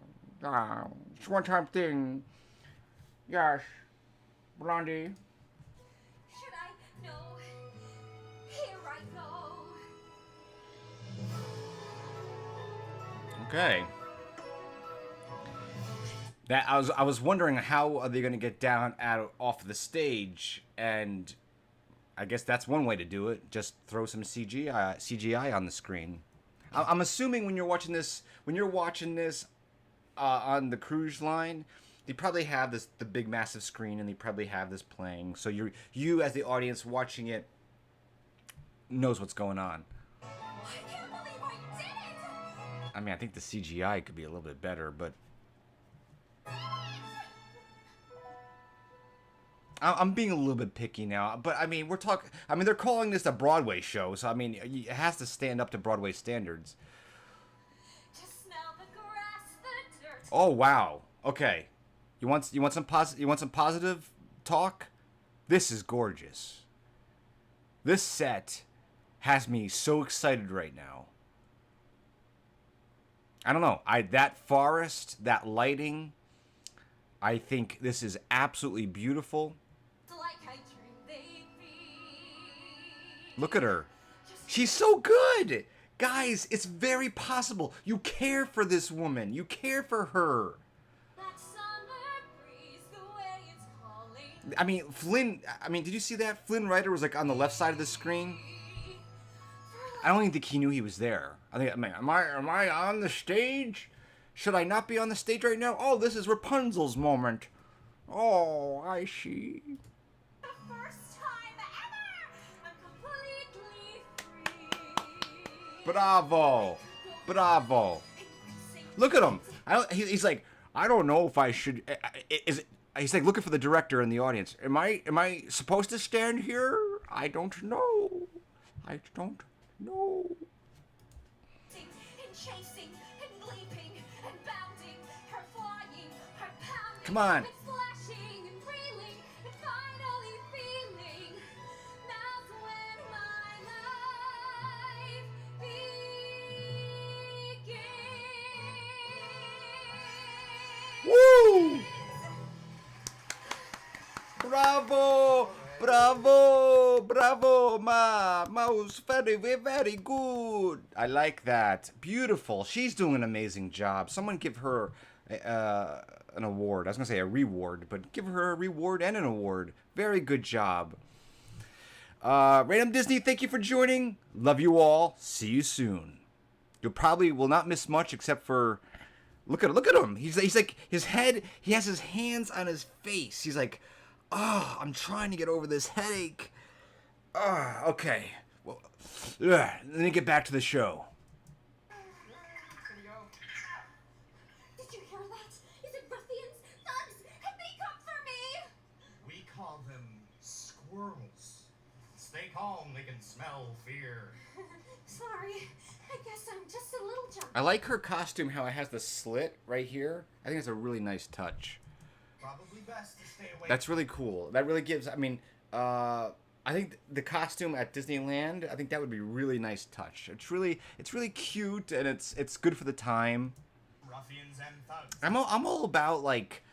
It's a one-time thing. Yes, Blondie. Should I? No. Here I go. Okay. That I was wondering how are they going to get down off the stage, and I guess that's one way to do it. Just throw some CGI on the screen. I'm assuming when you're watching this on the cruise line, they probably have the big massive screen, and they probably have this playing. So you as the audience watching it knows what's going on. I can't believe I did it. I mean, I think the CGI could be a little bit better, but I'm being a little bit picky now. But I mean, they're calling this a Broadway show, so I mean, it has to stand up to Broadway standards. Just smell the grass, the dirt. Oh wow. Okay. You want some positive talk? This is gorgeous. This set has me so excited right now. I don't know. That forest, that lighting, I think this is absolutely beautiful. Like I dreamed they'd be. Look at her. She's so good. Guys, it's very possible. You care for this woman. You care for her. That summer breeze, the way it's calling. I mean, Flynn, did you see that? Flynn Rider was like on the left side of the screen. I don't even think he knew he was there. I think, am I on the stage? Should I not be on the stage right now? Oh, this is Rapunzel's moment. Oh, I see. The first time ever, I'm completely free. Bravo. Bravo. Look at him. He's like, I don't know if I should. He's like looking for the director in the audience. Am I supposed to stand here? I don't know. I don't know. And chasing and leaping and bounding, her flying, her pounding. Come on. And splashing and reeling and finally feeling. That's when my life begins. Woo! Bravo! Bravo! Bravo, Mouse. Very, very good. I like that. Beautiful. She's doing an amazing job. Someone give her an award. I was going to say a reward, but give her a reward and an award. Very good job. Random Disney, thank you for joining. Love you all. See you soon. You probably will not miss much except for... Look at him. He's like, his head, he has his hands on his face. He's like... Oh, I'm trying to get over this headache. Okay. Well, let me get back to the show. Did you hear that? Is it ruffians, thugs, and they come for me? We call them squirrels. Stay calm, they can smell fear. Sorry, I guess I'm just a little jumpy. I like her costume, how it has the slit right here. I think it's a really nice touch. Probably best to stay away. That's really cool. That really gives. I mean, I think the costume at Disneyland. I think that would be a really nice touch. It's really cute and it's good for the time. Ruffians and thugs. I'm all about like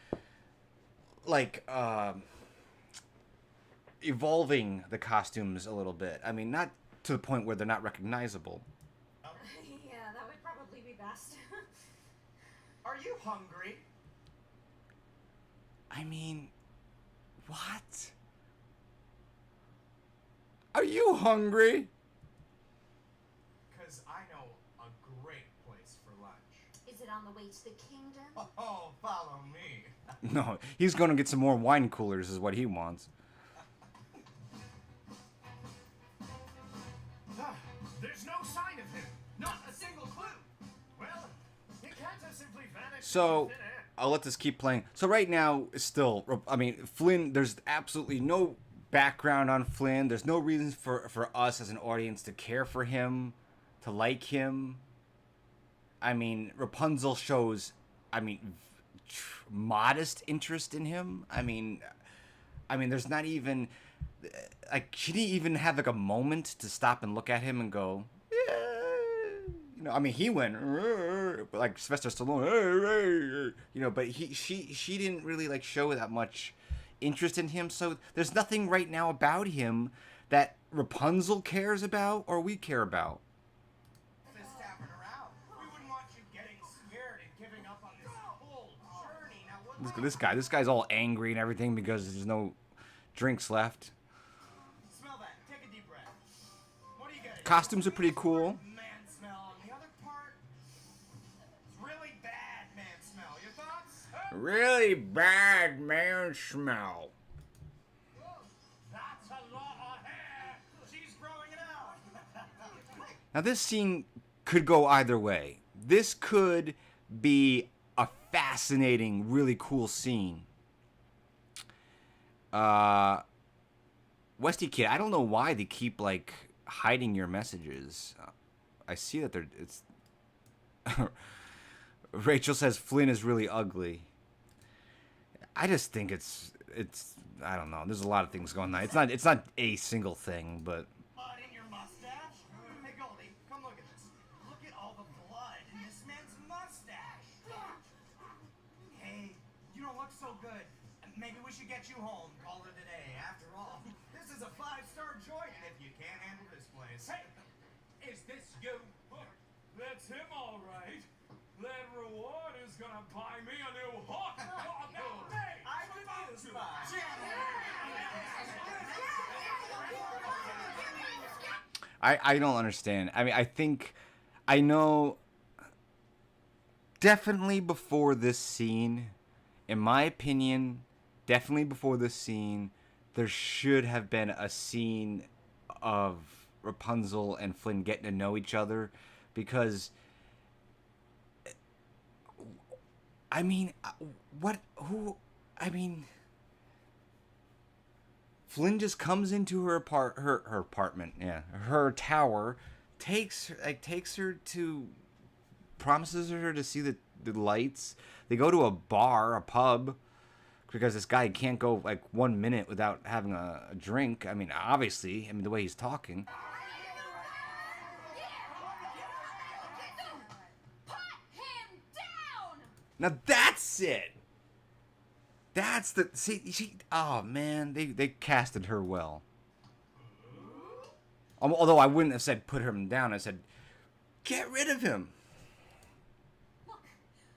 evolving the costumes a little bit. I mean, not to the point where they're not recognizable. Yeah, that would probably be best. Are you hungry? I mean, what? Are you hungry? Because I know a great place for lunch. Is it on the way to the kingdom? Oh, follow me. No, he's gonna get some more wine coolers is what he wants. There's no sign of him. Not a single clue. Well, he can't have simply vanished. So, into thin air. I'll let this keep playing. So right now, still, I mean, Flynn, there's absolutely no background on Flynn. There's no reason for us as an audience to care for him, to like him. I mean, Rapunzel shows, I mean, modest interest in him. I mean, there's not even, like, she didn't even have, like, a moment to stop and look at him and go, yeah. You know, I mean, he went, like, Sylvester Stallone, you know, but she didn't really, like, show that much interest in him. So there's nothing right now about him that Rapunzel cares about or we care about. Fist tapping around. We wouldn't want you getting scared and giving up on this whole journey. Now, what This guy's all angry and everything because there's no drinks left. Smell that. Take a deep breath. What do you get? Costumes are pretty cool. Man smell. And the other part, it's really bad man smell. Your thoughts? Really bad man smell. That's a lot of hair. She's growing it out. Now this scene could go either way. This could be a fascinating, really cool scene. Westy Kid, I don't know why they keep like hiding your messages. I see that it's Rachel says Flynn is really ugly. I just think it's I don't know. There's a lot of things going on. It's not a single thing, but Blood in your mustache? Hey Goldie, come look at this. Look at all the blood in this man's mustache. Hey, you don't look so good. Maybe we should get you home. Call it a day. After all, this is a 5-star joint, and if you can't handle this place. Hey, is this you? That's him, all right. That reward is gonna buy me a new hook. I could use mine. I don't understand. I mean, I know definitely before this scene, in my opinion, definitely before this scene, there should have been a scene of Rapunzel and Flynn getting to know each other, because I mean, Flynn just comes into her apartment, yeah, her tower, takes her to, promises her to see the lights. They go to a bar, a pub, because this guy can't go like 1 minute without having a drink. I mean, obviously, the way he's talking. Put him down! Now that's it. That's the she. Oh man, they casted her well. Although I wouldn't have said put him down. I said get rid of him. Look,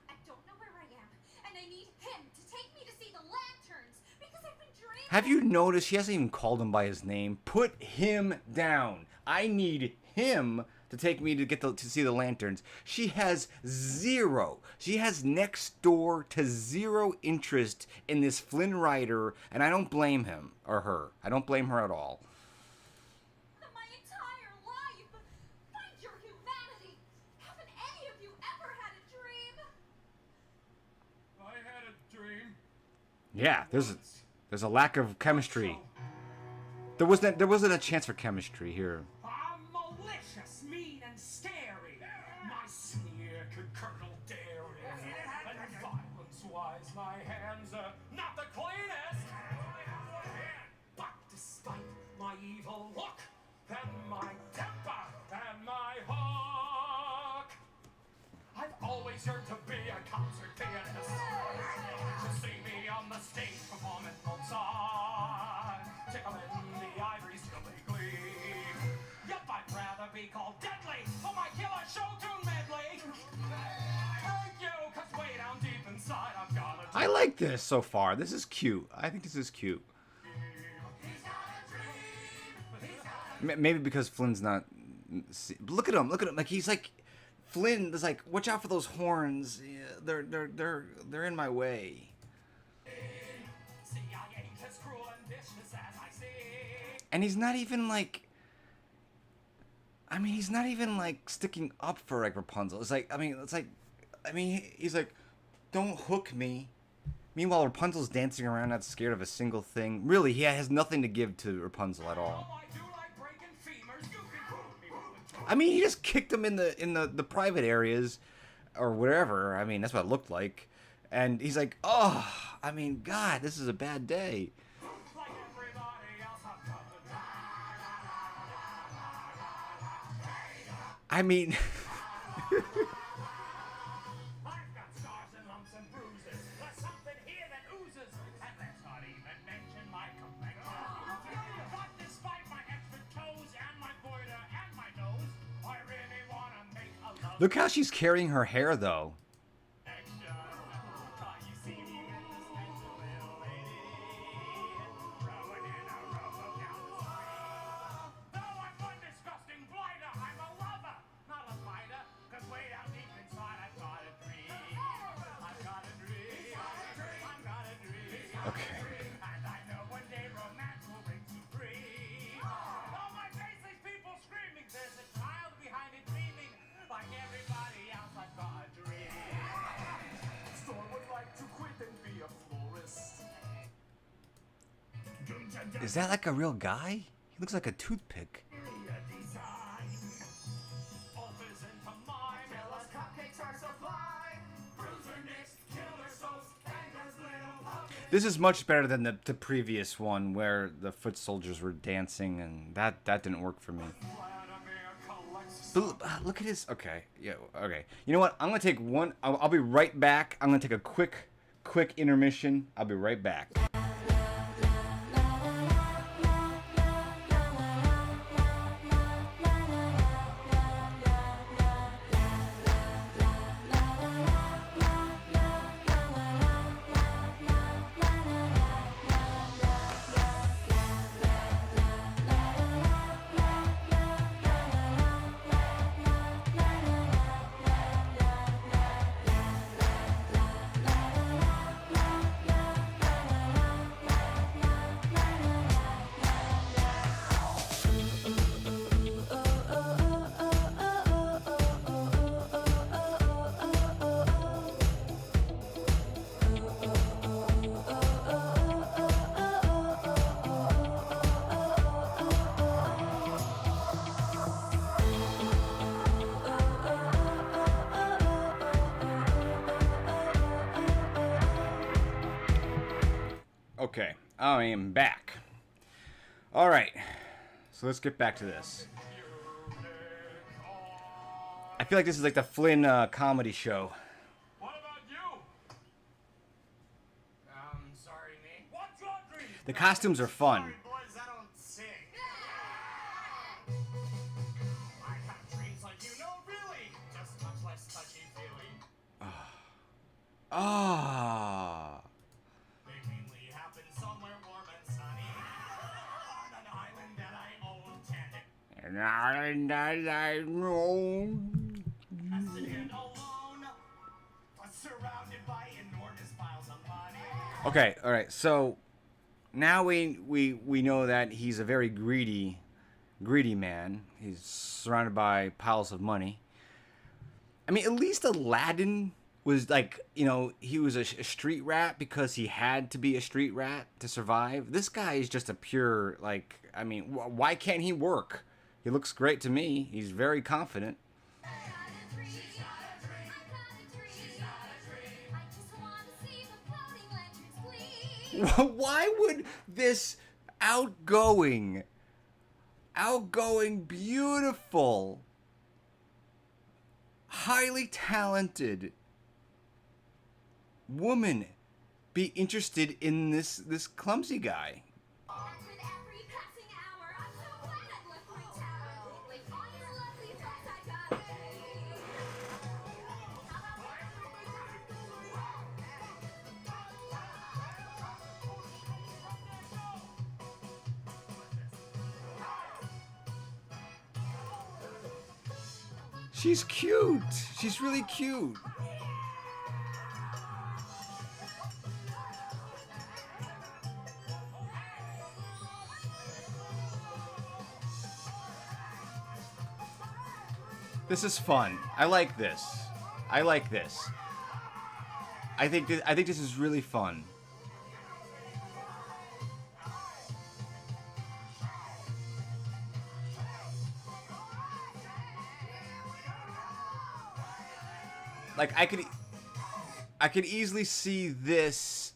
I don't know where I am, and I need him to take me to see the lanterns, because I've been dreaming. Have you noticed she hasn't even called him by his name? Put him down. I need him to take me to to see the lanterns. She has zero. She has next door to zero interest in this Flynn Rider, and I don't blame him or her. I don't blame her at all. My entire life. Find your humanity. Haven't any of you ever had a dream? I had a dream. Yeah, there's a lack of chemistry. There wasn't a chance for chemistry here. I'm malicious, mean, and scary. My sneer could curdle dairy. And violence-wise, my hands are not easier to be a concert pianist. To see me on the stage performing Mozart, tickling the ivories till they gleam. Yep, I'd rather be called Deadly for my killer show tune medley. Thank you, 'cause way down deep inside I've got a I like this so far. This is cute. I think this is cute. Maybe because Flynn's not. Look at him. Look at him. Like he's like Flynn is like, watch out for those horns. Yeah, they're in my way. And he's not even like. I mean, he's not even like sticking up for like Rapunzel. It's like, he's like, don't hook me. Meanwhile, Rapunzel's dancing around, not scared of a single thing. Really, he has nothing to give to Rapunzel at all. I mean, he just kicked him in the private areas, or whatever. I mean, that's what it looked like. And he's like, oh, I mean, God, this is a bad day. I mean, I've got scars and lumps and bruises. There's something here that oozes, and let's not even mention my complexion. But despite my extra toes and my goiter and my nose, I really want to make a love look how she's carrying her hair, though. connection. Can't you see me with this special little lady? Rowing in a rowboat down the street. Though I'm one disgusting blighter, I'm a lover, not a fighter. 'Cause way down deep inside I've got a dream. I've got a dream. I've got a dream. Okay. And I know one day romance will ring supreme. Oh, my face, these people screaming. There's a child behind it dreaming. Like everybody else, I've got a dream. Storm would like to quit and be a florist. Is that like a real guy? He looks like a toothpick. This is much better than the previous one where the foot soldiers were dancing, and that didn't work for me. But look at his. Okay, yeah, okay. You know what? I'm gonna take one. I'll be right back. I'm gonna take a quick intermission. I'll be right back. Okay, I am back. All right, so let's get back to this. I feel like this is like the Flynn comedy show. What about you? Sorry, me. What's your dream? The costumes are fun. Sorry, boys, I don't sing. I have dreams like you know, really. Just much less touchy-feely. Ah. They mainly happen somewhere warm and sunny. On an island that I own, And I know. and alone, but surrounded by enormous piles of money. Okay, all right. So now we know that he's a very greedy man. He's surrounded by piles of money. I mean, at least Aladdin was like, you know, he was a street rat because he had to be a street rat to survive. This guy is just a pure, like, I mean, why can't he work? He looks great to me. He's very confident. Why would this outgoing, beautiful, highly talented woman be interested in this clumsy guy? With every passing hour, I'm so glad I left my tower. With all your lovely looks, I got She's cute. She's really cute. This is fun. I like this. I like this. I think this is really fun. Like I could easily see this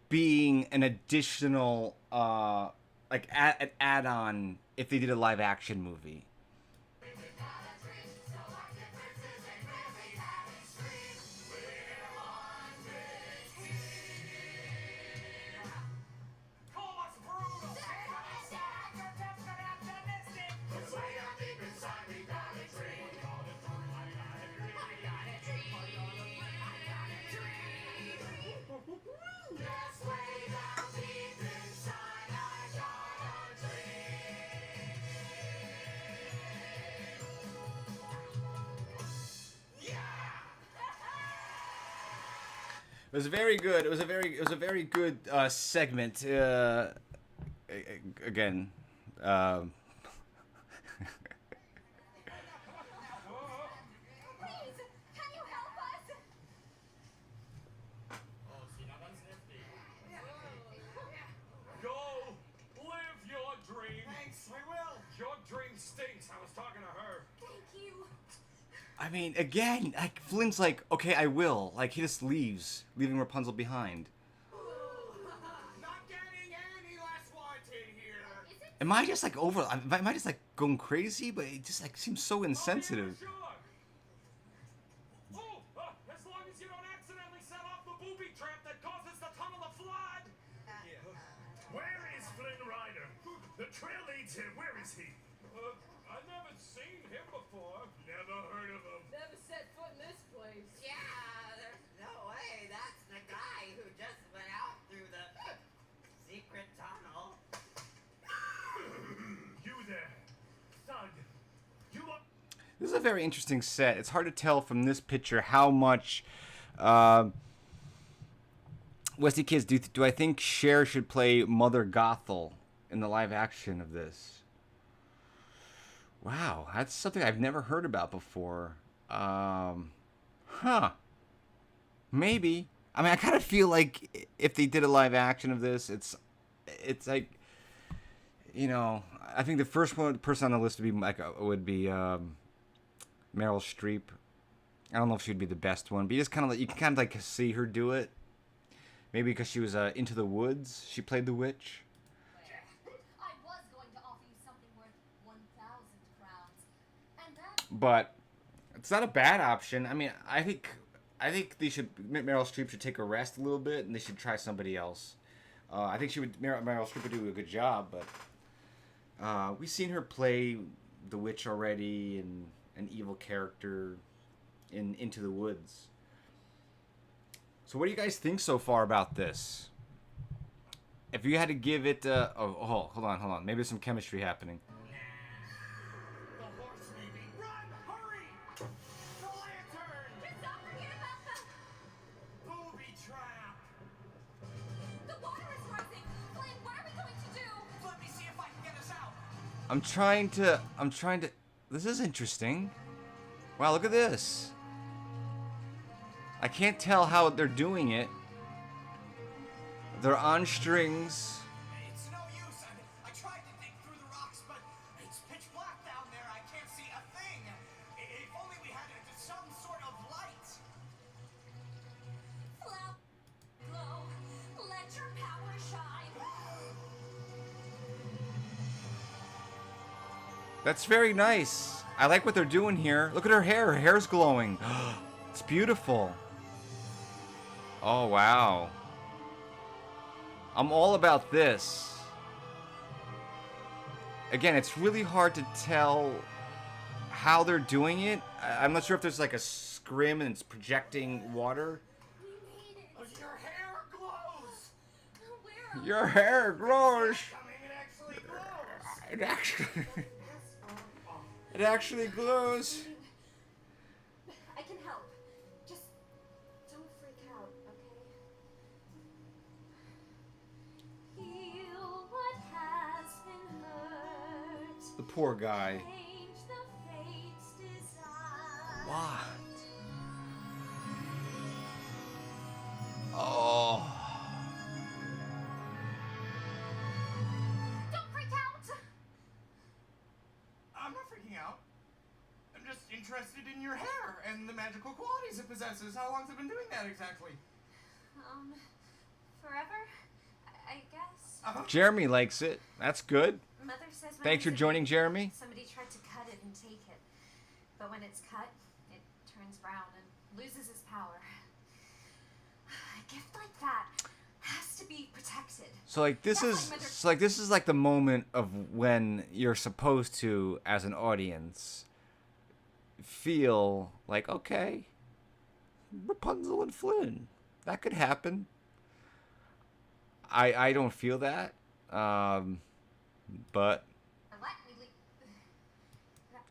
being an additional like an add-on if they did a live action movie. It was very good. It was a very good segment. Again, Please, can you help us? Go live your dream. Thanks, I will. Your dream stinks. I was talking to her. Thank you. I mean, again, like Flynn's like, okay, I will. Like he just leaves, leaving Rapunzel behind. Not getting any less wanted here. Am I just like am I just like going crazy? But it just like seems so insensitive. Oh, yeah, sure. As long as you don't accidentally set off the booby trap that causes the tunnel to flood. Where is Flynn Rider? The trail leads him. Where is he? I've never seen him before. Never heard of him. Never set foot in this place. Yeah, there's no way that's the guy who just went out through the secret tunnel. You there, thug. You are. This is a very interesting set. It's hard to tell from this picture how much. Westy Kids, do I think Cher should play Mother Gothel in the live action of this? Wow, that's something I've never heard about before. Maybe. I mean, I kind of feel like if they did a live action of this, it's like, you know, I think the first person on the list would be Meryl Streep. I don't know if she'd be the best one, but you can kind of like see her do it. Maybe because she was Into the Woods, she played the witch. I was going to offer you something worth 1,000 crowns. And then But it's not a bad option. I mean, I think Meryl Streep should take a rest a little bit, and they should try somebody else. I think Meryl Streep would do a good job, but we've seen her play the witch already and an evil character in Into the Woods. So what do you guys think so far about this? If you had to give it, hold on. Maybe there's some chemistry happening. The horse maybe. Run! Hurry! The lantern! just don't forget about Booby trap! the water is rising. Flynn, what are we going to do? Let me see if I can get us out. I'm trying to. This is interesting. Wow, look at this. I can't tell how they're doing it. They're on strings. It's no use. I tried to dig through the rocks, but it's pitch black down there. I can't see a thing. If only we had some sort of light. Flow, glow, let your power shine. That's very nice. I like what they're doing here. Look at her hair. Her hair's glowing. It's beautiful. Oh, wow. I'm all about this. Again, it's really hard to tell how they're doing it. I'm not sure if there's like a scrim and it's projecting water. We made it. Your hair glows. Where are Your hair glows. Coming, it actually glows. It actually, it actually glows. I can help. Just don't freak out, okay? Heal what has been hurt. The poor guy. Change the fate's design. What? Oh. Don't freak out. I'm not freaking out. I'm just interested in your hair and the magical qualities it possesses. How long's it been doing that exactly? Forever? I guess. Jeremy likes it. That's good. Mother says when Thanks for it's a joining, baby, Jeremy. somebody tried to cut it and take it. But when it's cut, it turns brown and loses its power. A gift like that has to be protected. So like this That's is like Mother- so like this is like the moment of when you're supposed to, as an audience, feel like, okay, Rapunzel and Flynn, that could happen. I don't feel that, but Let me leave.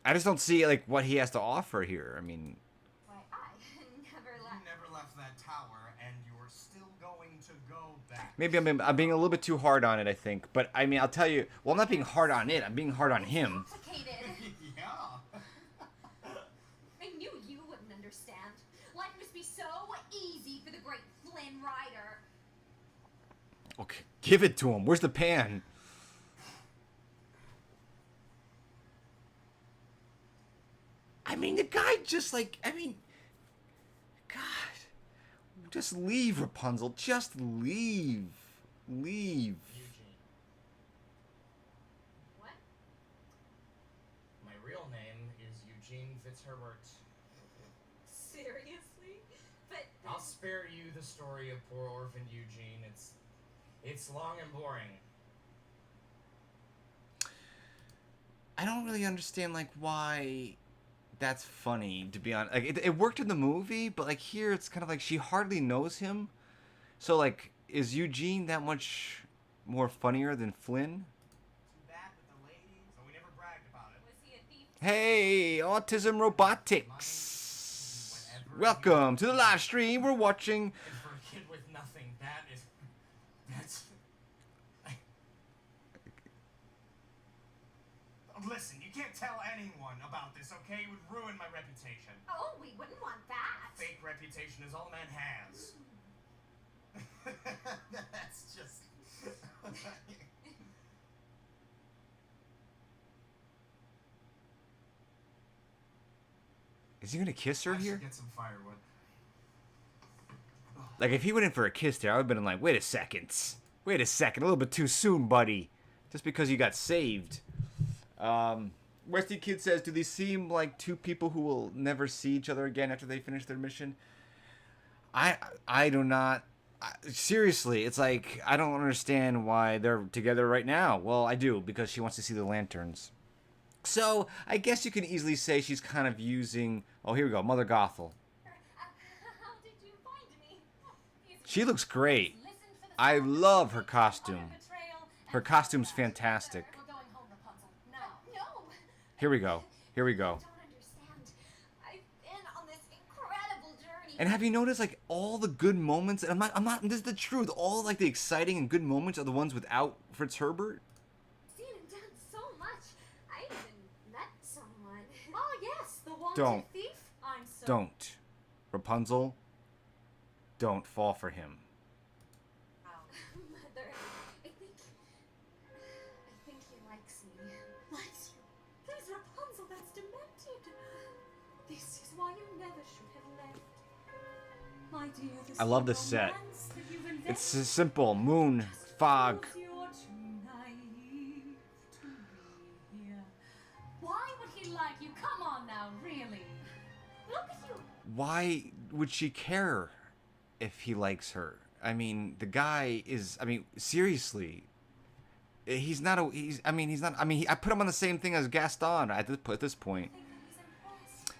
I just don't see like what he has to offer here. I mean, Why, I never You left. never left that tower, and you're still going to go back. maybe I'm being a little bit too hard on it, I think. But I mean, I'll tell you, well, I'm not being hard on it. I'm being hard on him. Complicated. Yeah. I knew you wouldn't understand. Life must be so easy for the great Flynn Rider. Okay, give it to him. Where's the pan? I mean, the guy just like, I mean, God, just leave, Rapunzel. Just leave. Leave. Eugene. What? My real name is Eugene Fitzherbert. Seriously? But I'll spare you the story of poor orphan Eugene. It's long and boring. I don't really understand, like, why that's funny, to be honest. Like, it worked in the movie, but, like, here it's kind of like she hardly knows him. So, like, is Eugene that much more funnier than Flynn? Too bad with the ladies, so we never bragged about it. was he a thief? Hey, Autism Robotics. Welcome to the live stream. We're watching. And for a kid with nothing, that's... Listen, you can't tell anyone about this, okay? It would ruin my reputation. Oh, we wouldn't want that. Fake reputation is all a man has. That's just... Is he gonna kiss her I should here? get some firewood. Like, if he went in for a kiss there, I would have been like, wait a second. Wait a second. A little bit too soon, buddy. Just because you got saved. Westy Kid says, do these seem like two people who will never see each other again after they finish their mission? I do not. Seriously, it's like, I don't understand why they're together right now. Well, I do, because she wants to see the lanterns. So, I guess you can easily say she's kind of using... Oh, here we go. Mother Gothel. How did you find me? She looks great. Listen for the I sound of love her the costume. betrayal Her and costume's confess. fantastic. We're going home, Rapunzel. Now. No. Here we go. Here we I go. don't understand. I've been on this incredible journey. And have you noticed, like, all the good moments? And I'm not, this is the truth. All, like, the exciting and good moments are the ones without Fritz Herbert. Seen and done so much. I even met someone. Oh yes, the wanted Don't. thief. I'm so. Don't. Rapunzel, don't fall for him. Mother, I think he likes me. Likes you? There's Rapunzel that's demented. This is why you never should have left. My dear, this I love this set. romance that you've invented It's simple. Moon, fog. proves you're too naive to be here. Why would he like you? Come on now, really. Look at you. Why would she care if he likes her. I mean, the guy is. I mean, seriously, he's not a. He's. I mean, he's not. I mean, I put him on the same thing as Gaston at this point.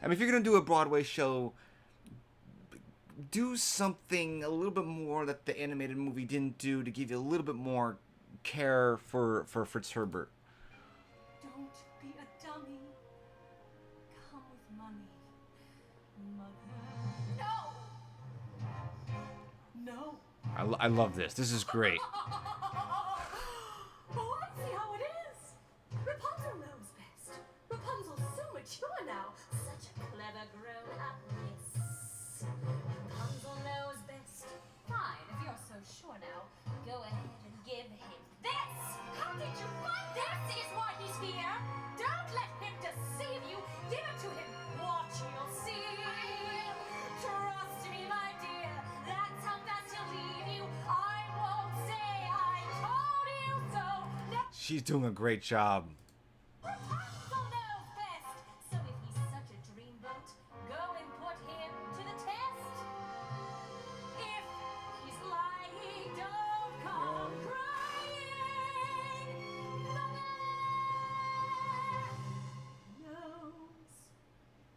I mean, if you're gonna do a Broadway show, do something a little bit more that the animated movie didn't do to give you a little bit more care for Fritz Herbert. Don't be a dummy. Come with money, mother. No! No! I love this. This is great. Oh, I see how it is. Rapunzel knows best. Rapunzel's so mature now. Such a clever grown-up miss. Rapunzel knows best. Fine, if you're so sure now, go ahead and give him this. How did you find this? Is why he's here. Don't let him deceive you. Give it to him. Watch, you'll see. Trust me, my dear. That's how fast he'll leave you. I won't say I told you so. No. She's doing a great job. Rapunzel knows best. So if he's such a dreamboat, go and put him to the test. If he's lying, don't come crying. Mother knows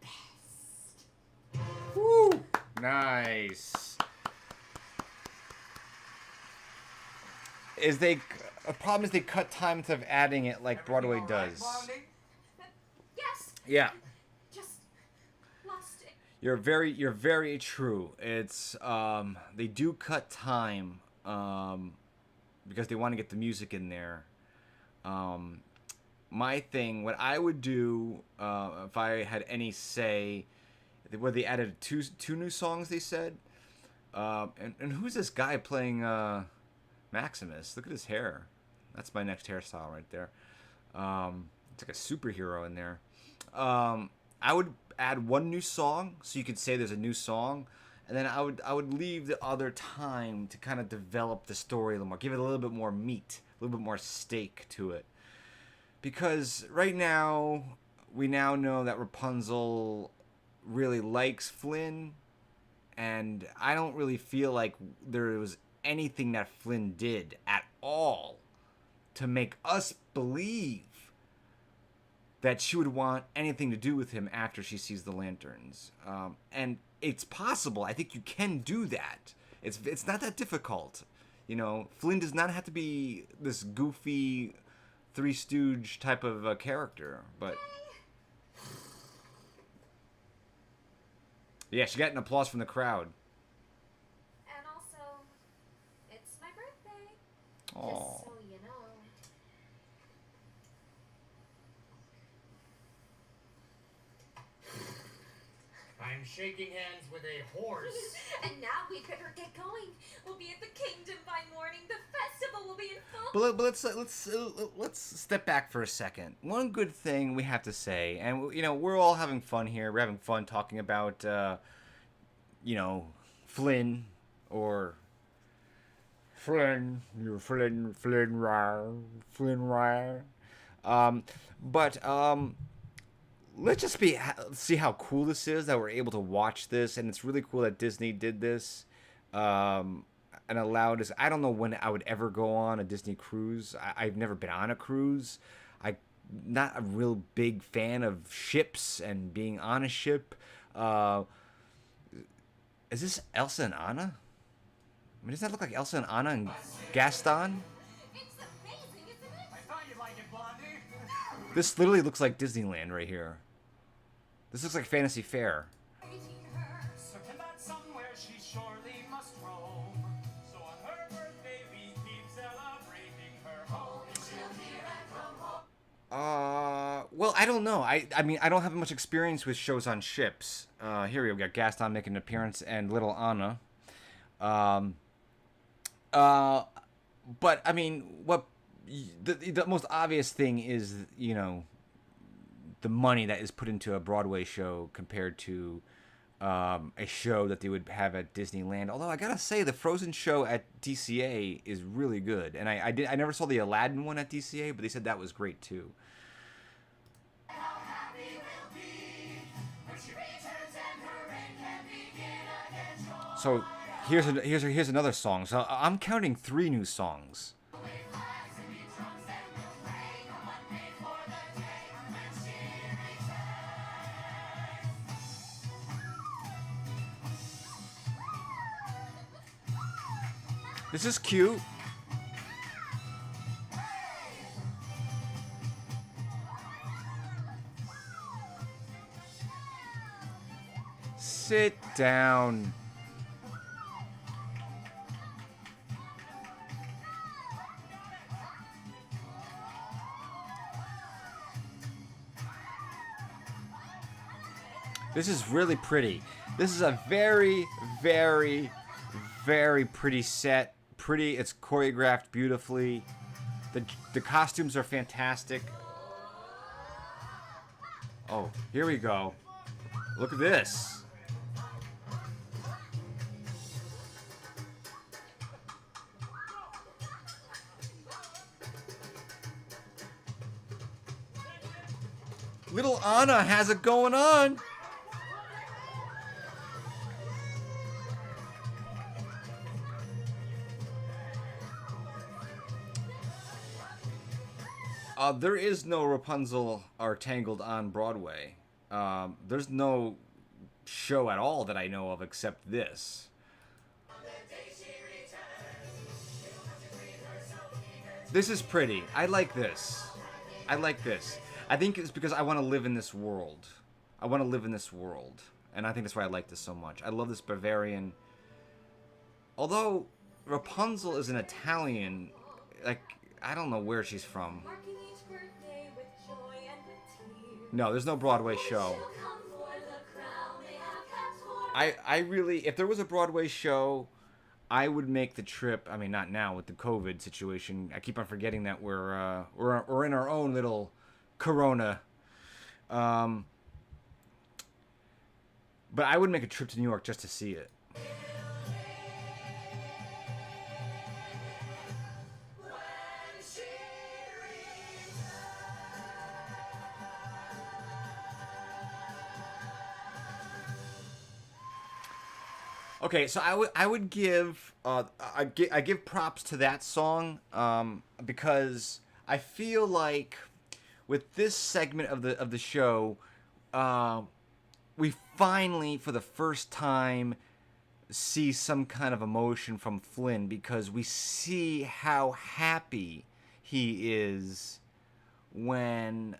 best. Woo! Nice. A problem is they cut time instead of adding it like Broadway does. Yes, Yeah. just lost it. You're very true. It's they do cut time because they want to get the music in there. My thing, what I would do if I had any say, where they added two new songs, they said. And who's this guy playing Maximus? Look at his hair. That's my next hairstyle right there. It's like a superhero in there. I would add one new song so you could say there's a new song, and then I would leave the other time to kind of develop the story a little more, give it a little bit more meat, a little bit more steak to it. Because right now we now know that Rapunzel really likes Flynn, and I don't really feel like there was anything that Flynn did at all to make us believe that she would want anything to do with him after she sees the lanterns. And it's possible. I think you can do that. It's not that difficult. You know, Flynn does not have to be this goofy Three Stooge type of character. But yeah, she got an applause from the crowd. And also, it's my birthday. Aww. Just so you know. I'm shaking hands with a horse. And now we better get going. We'll be at the kingdom by morning. The festival will be in full. But let's step back for a second. One good thing we have to say, and you know, we're all having fun here. We're having fun talking about, you know, Flynn or Flynn. You're Flynn Ryan. Let's just see how cool this is that we're able to watch this, and it's really cool that Disney did this, and allowed us. I don't know when I would ever go on a Disney cruise. I've never been on a cruise. I'm not a real big fan of ships and being on a ship. Is this Elsa and Anna? I mean, does that look like Elsa and Anna and Gaston? It's amazing, isn't it? I thought you'd like it, Blondie. This literally looks like Disneyland right here. This looks like Fantasy Fair. Certain that somewhere she surely must roam. So on her birthday we keep celebrating her home. She'll hear and come home. Well, I don't know. I mean, I don't have much experience with shows on ships. Here we got Gaston making an appearance and little Anna. But I mean, the most obvious thing is, you know, the money that is put into a Broadway show compared to a show that they would have at Disneyland. Although I gotta say, the Frozen show at DCA is really good, and I never saw the Aladdin one at DCA, but they said that was great too. So Here's another song. So I'm counting 3 new songs. This is cute. Sit down. This is really pretty. This is a very, very, very pretty set. Pretty, it's choreographed beautifully. The costumes are fantastic. Oh, here we go. Look at this. Little Anna has it going on. There is no Rapunzel or Tangled on Broadway. There's no show at all that I know of except this. This is pretty. I like this. I like this. I think it's because I want to live in this world. I want to live in this world. And I think that's why I like this so much. I love this Bavarian. Although Rapunzel is an Italian, like, I don't know where she's from. Marking each birthday with joy and with tears. No, there's no Broadway show. She'll come for the crown they have kept for I really, if there was a Broadway show, I would make the trip. I mean, not now with the COVID situation. I keep on forgetting that we're in our own little Corona. But I would make a trip to New York just to see it. Okay, so I would give I give props to that song because I feel like with this segment of the show, we finally for the first time see some kind of emotion from Flynn because we see how happy he is when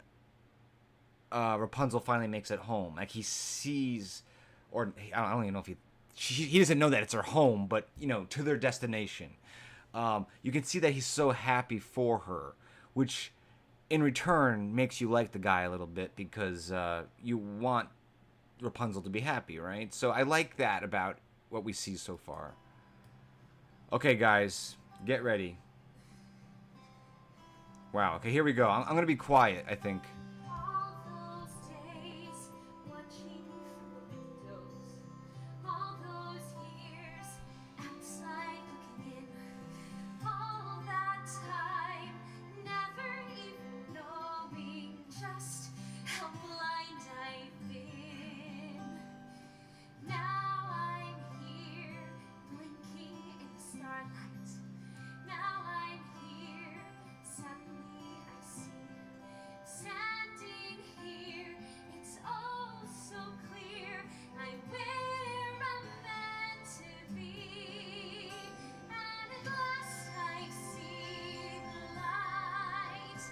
Rapunzel finally makes it home. Like he sees, or I don't even know if he doesn't know that it's her home, but, you know, to their destination. You can see that he's so happy for her, which in return makes you like the guy a little bit because you want Rapunzel to be happy, right? So I like that about what we see so far. Okay, guys, get ready. Wow, okay, here we go. I'm going to be quiet, I think. all those days watching from the windows, all those years outside looking in, all that time never even knowing just how blind I've been. Now I'm here blinking in the starlight. Now I'm here, suddenly I see, standing here, it's all so clear, I'm where I'm meant to be, and at last I see the light,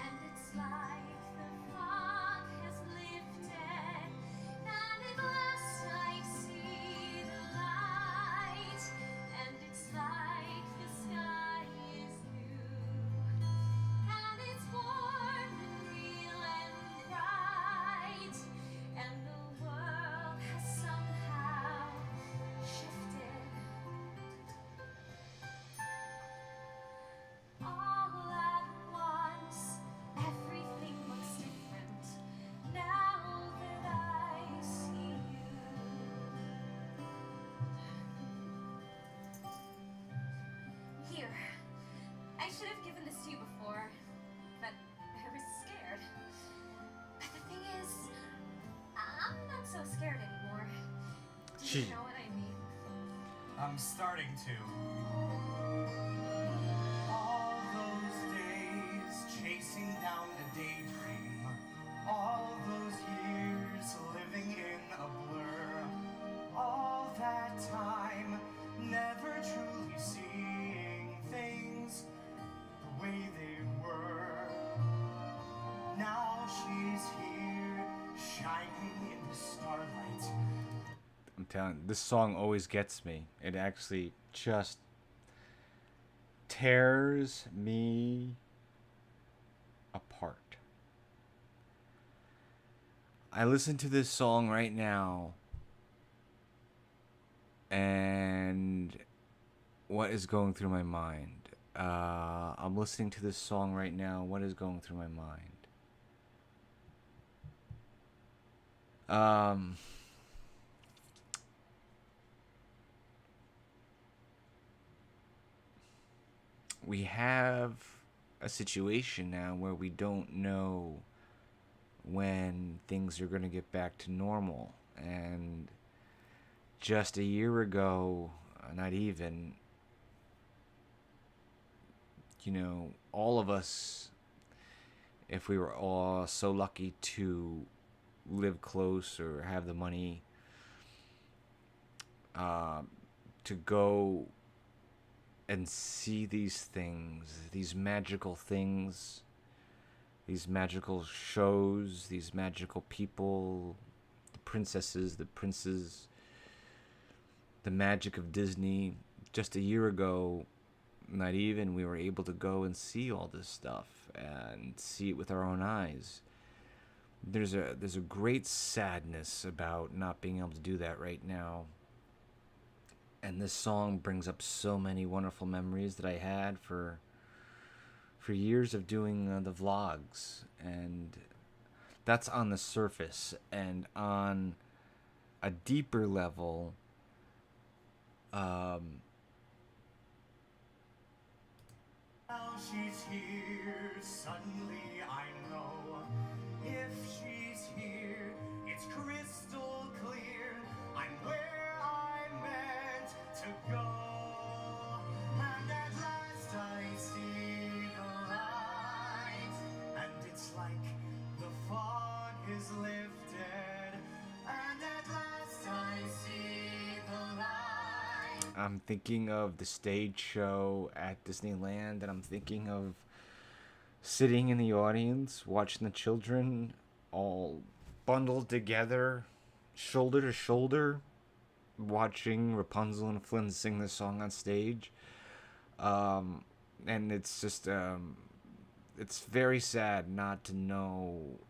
and it's like the fog has lifted, and at last I see the light, and it's like the sky is new, and it's warm and real and bright, and the world has somehow shifted. All at once, everything looks different now that I see you. Here. I should have given this to you before, but I was scared. But the thing is, I'm not so scared anymore. Do She- you know what I mean? I'm starting to. All those days chasing down a daydream. All those years living in a blur. All that time never truly seeing things the way they were. Now she's here, shining in the starlight. I'm telling you, this song always gets me. It actually just tears me apart. I listen to this song right now, and what is going through my mind? I'm listening to this song right now. What is going through my mind? We have a situation now where we don't know when things are going to get back to normal. And just a year ago, not even, all of us, if we were all so lucky to live close or have the money to go and see these things, these magical things, these magical shows, these magical people, the princesses, the princes, the magic of Disney. Just a year ago, not even, we were able to go and see all this stuff and see it with our own eyes. There's a great sadness about not being able to do that right now. And this song brings up so many wonderful memories that I had for years of doing the vlogs. And that's on the surface. And on a deeper level, Now she's here, suddenly I know. If she's here, it's crystal clear. I'm where I'm meant to go. And at last I see the light. And it's like the fog is lifted. And at last I see the light. I'm thinking of the stage show at Disneyland, and I'm thinking of sitting in the audience, watching the children all bundled together, shoulder to shoulder, watching Rapunzel and Flynn sing this song on stage. And it's just, it's very sad not to know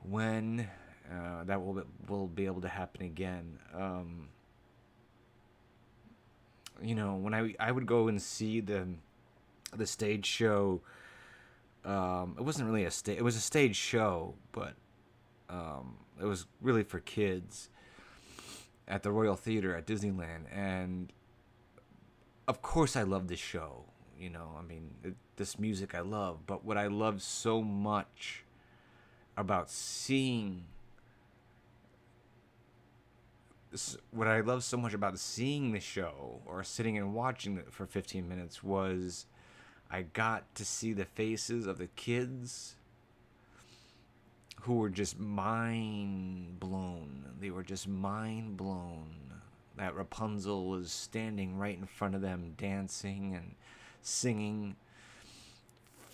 when that will be able to happen again. When I would go and see the stage show, it wasn't really it was a stage show, but it was really for kids at the Royal Theater at Disneyland. And of course I love this show, this music I love, but what I love so much about seeing the show or sitting and watching it for 15 minutes was I got to see the faces of the kids who were just mind blown. They were just mind blown that Rapunzel was standing right in front of them, dancing and singing.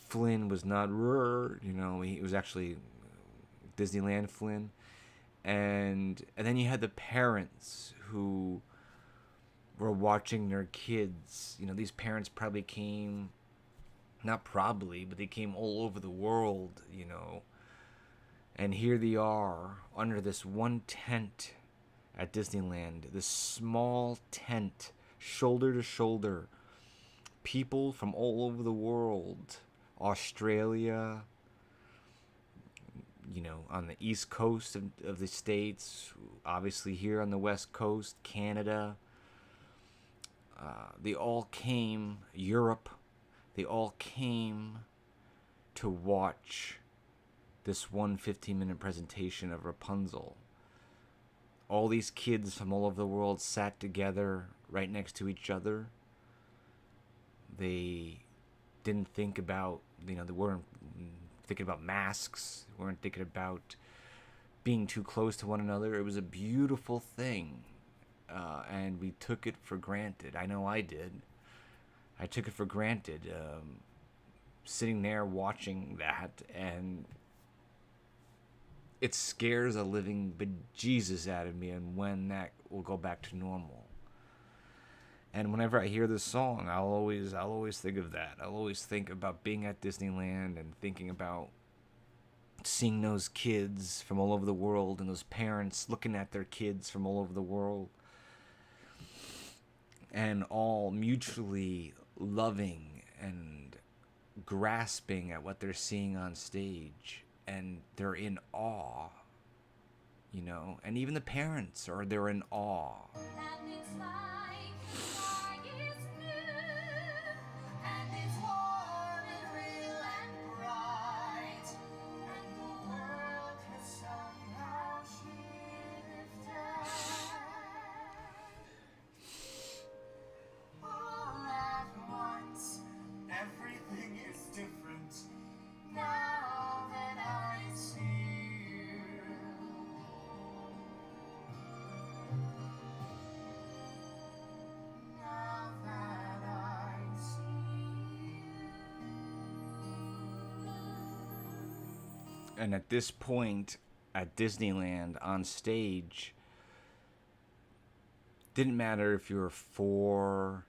Flynn was not he was actually Disneyland Flynn. And then you had the parents who were watching their kids. These parents probably came, not probably, but they came all over the world, And here they are under this one tent at Disneyland, this small tent, shoulder to shoulder. People from all over the world, Australia, on the east coast of the States, obviously here on the west coast, Canada. They all came, Europe, they all came to watch this one 15-minute presentation of Rapunzel. all these kids from all over the world sat together right next to each other. They didn't think about, they weren't thinking about masks, they weren't thinking about being too close to one another. It was a beautiful thing, and we took it for granted. I know I did. I took it for granted, sitting there watching that, and it scares a living bejesus out of me, and when that will go back to normal. And whenever I hear this song, I'll always think of that. I'll always think about being at Disneyland and thinking about seeing those kids from all over the world and those parents looking at their kids from all over the world, and all mutually loving and grasping at what they're seeing on stage, and they're in awe, and even the parents they're in awe. And it's like the sky is new, and it's warm and real and bright, and the world has somehow shifted. All at once, Everything is different. now that I see you. Now that I see you. And at this point at Disneyland on stage, didn't matter if you were 4,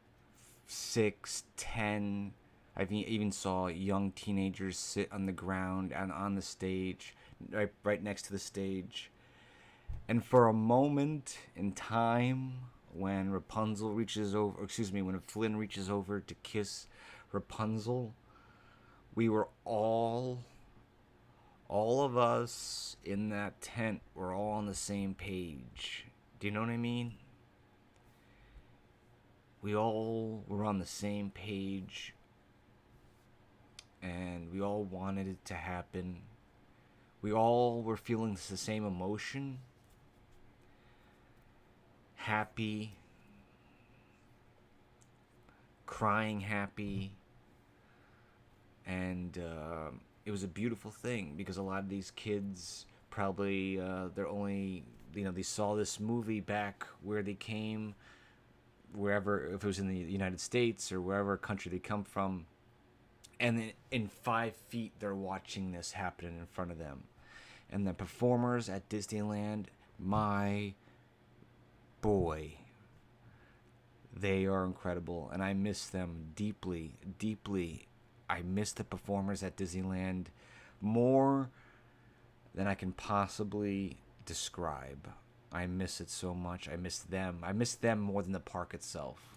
6, 10. I even saw young teenagers sit on the ground and on the stage, right next to the stage. And for a moment in time, when when Flynn reaches over to kiss Rapunzel, we were all of us in that tent were all on the same page. Do you know what I mean? We all were on the same page, and we all wanted it to happen. We all were feeling the same emotion. Happy, crying happy, and it was a beautiful thing, because a lot of these kids probably they're only they saw this movie back where they came, wherever, if it was in the United States or wherever country they come from, and then in 5 feet they're watching this happening in front of them. And the performers at Disneyland, my boy, they are incredible, and I miss them deeply, deeply. I miss the performers at Disneyland more than I can possibly describe. I miss it so much. I miss them. I miss them more than the park itself.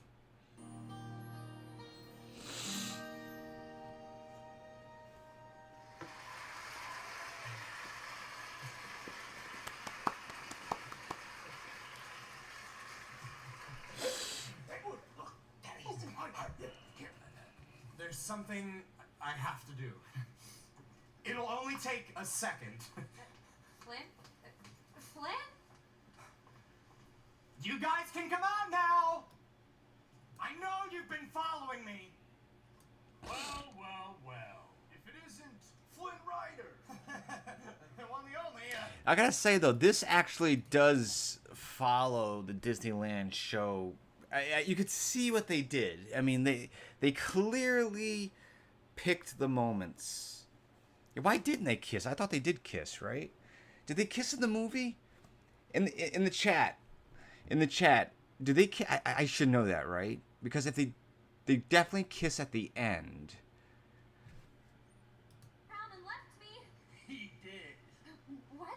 There's something I have to do. It'll only take a second. Flynn? Flynn? You guys can come out now! I know you've been following me. Well, well, well. If it isn't Flynn Rider. The one, the only. I gotta say though, this actually does follow the Disneyland show. You could see what they did. I mean, they clearly picked the moments. Why didn't they kiss? I thought they did kiss, right? Did they kiss in the movie? In the chat, do they? I should know that, right? Because if they definitely kiss at the end. Brown and left me. He did. What?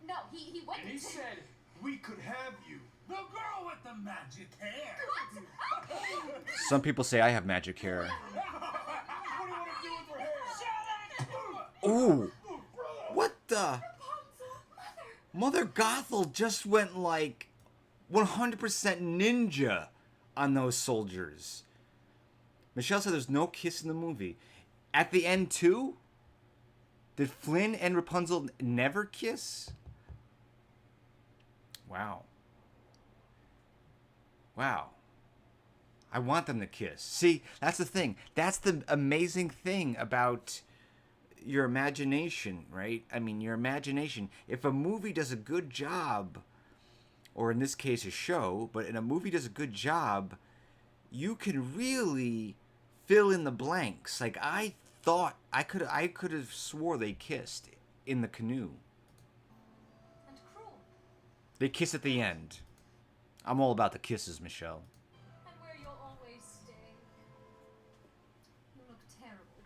No, he wouldn't. And he said, we could have you. The girl with the magic hair. What? Some people say I have magic hair. What do you want to do with her hair? Shut up! Ooh, what the? Mother Gothel just went like 100% ninja on those soldiers. Michelle said there's no kiss in the movie. At the end too? Did Flynn and Rapunzel never kiss? Wow. Wow. I want them to kiss. See, that's the thing. That's the amazing thing about your imagination, right? I mean, your imagination. If a movie does a good job, or in this case a show, but in a movie does a good job, you can really fill in the blanks. Like I thought I could have swore they kissed in the canoe. And cruel. They kiss at the end. I'm all about the kisses, Michelle. And where you'll always stay. You look terrible.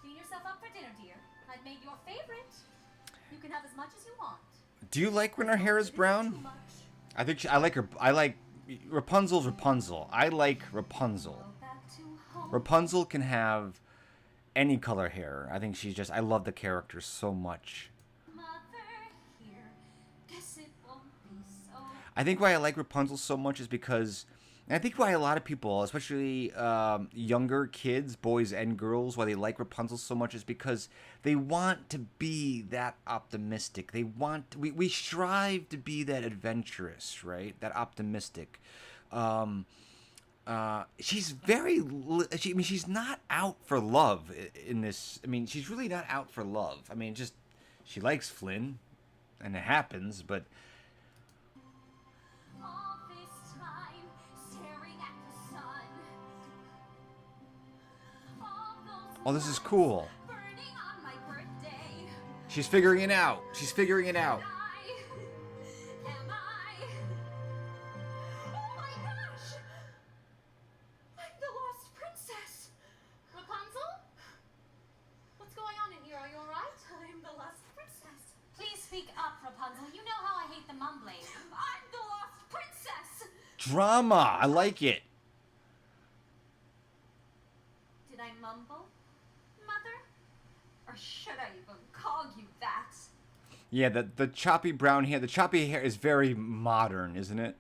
Clean yourself up for dinner, dear. I've made your favorite. You can have as much as you want. Do you like when her hair is Too brown? much. I think I like her. I like Rapunzel's Rapunzel. I like Rapunzel. Go back to home. Rapunzel can have any color hair. I think she's just. I love the character so much. Mother here. Guess it won't be so. I think why I like Rapunzel so much is because, and I think why a lot of people, especially younger kids, boys and girls, why they like Rapunzel so much is because they want to be that optimistic. They want, we strive to be that adventurous, right? That optimistic. She's very, I mean, she's not out for love in this. I mean, she's really not out for love. I mean, just, she likes Flynn, and it happens, but All this time staring at the sun. All those oh, this is nights cool. burning on my birthday. She's figuring it out. She's figuring it out. Am I? Oh my gosh! I'm the lost princess. Rapunzel? What's going on in here? Are you alright? I'm the lost princess. Please speak up, Rapunzel. You know how I hate the mumbling. I'm the lost princess. Drama. I like it. Did I mumble, Mother? Or should I even call you that? Yeah, the choppy brown hair. The choppy hair is very modern, isn't it?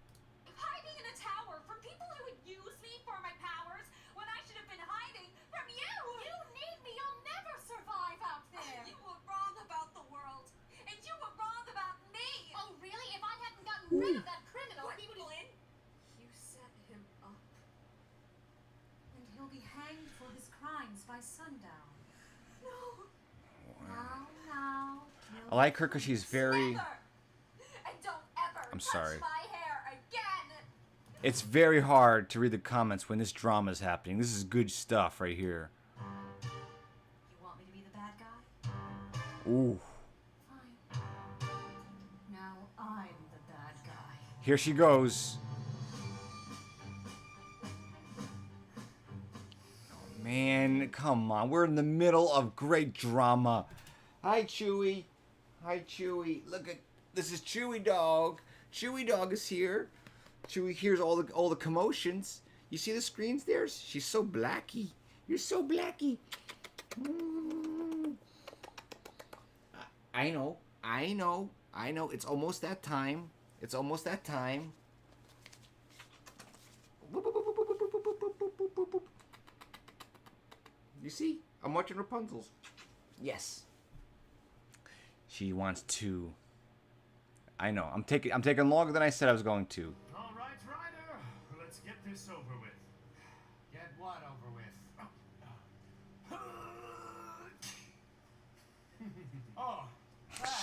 Hiding in a tower from people who would use me for my powers when I should have been hiding from you! You need me, you'll never survive out there! You were wrong about the world, and you were wrong about me! Oh, really? If I hadn't gotten rid of that criminal, he would have... You set him up. And he'll be hanged for his crimes by sundown. No! Now. I like her because she's very. Never! And don't ever I'm touch sorry. my hair again! It's very hard to read the comments when this drama is happening. This is good stuff right here. You want me to be the bad guy? Ooh. Fine. Now I'm the bad guy. Here she goes. Oh, man, come on. We're in the middle of great drama. Hi, Chewy. Hi, Chewy. Look at this is Chewy Dog. Chewy Dog is here. Chewy hears all the commotions. You see the screens there? She's so blacky. You're so blacky. I know. It's almost that time. It's almost that time. You see? I'm watching Rapunzel's. Yes. She wants to. I know. I'm taking longer than I said I was going to. All right, Ryder, let's get this over with. Get what over with? Oh,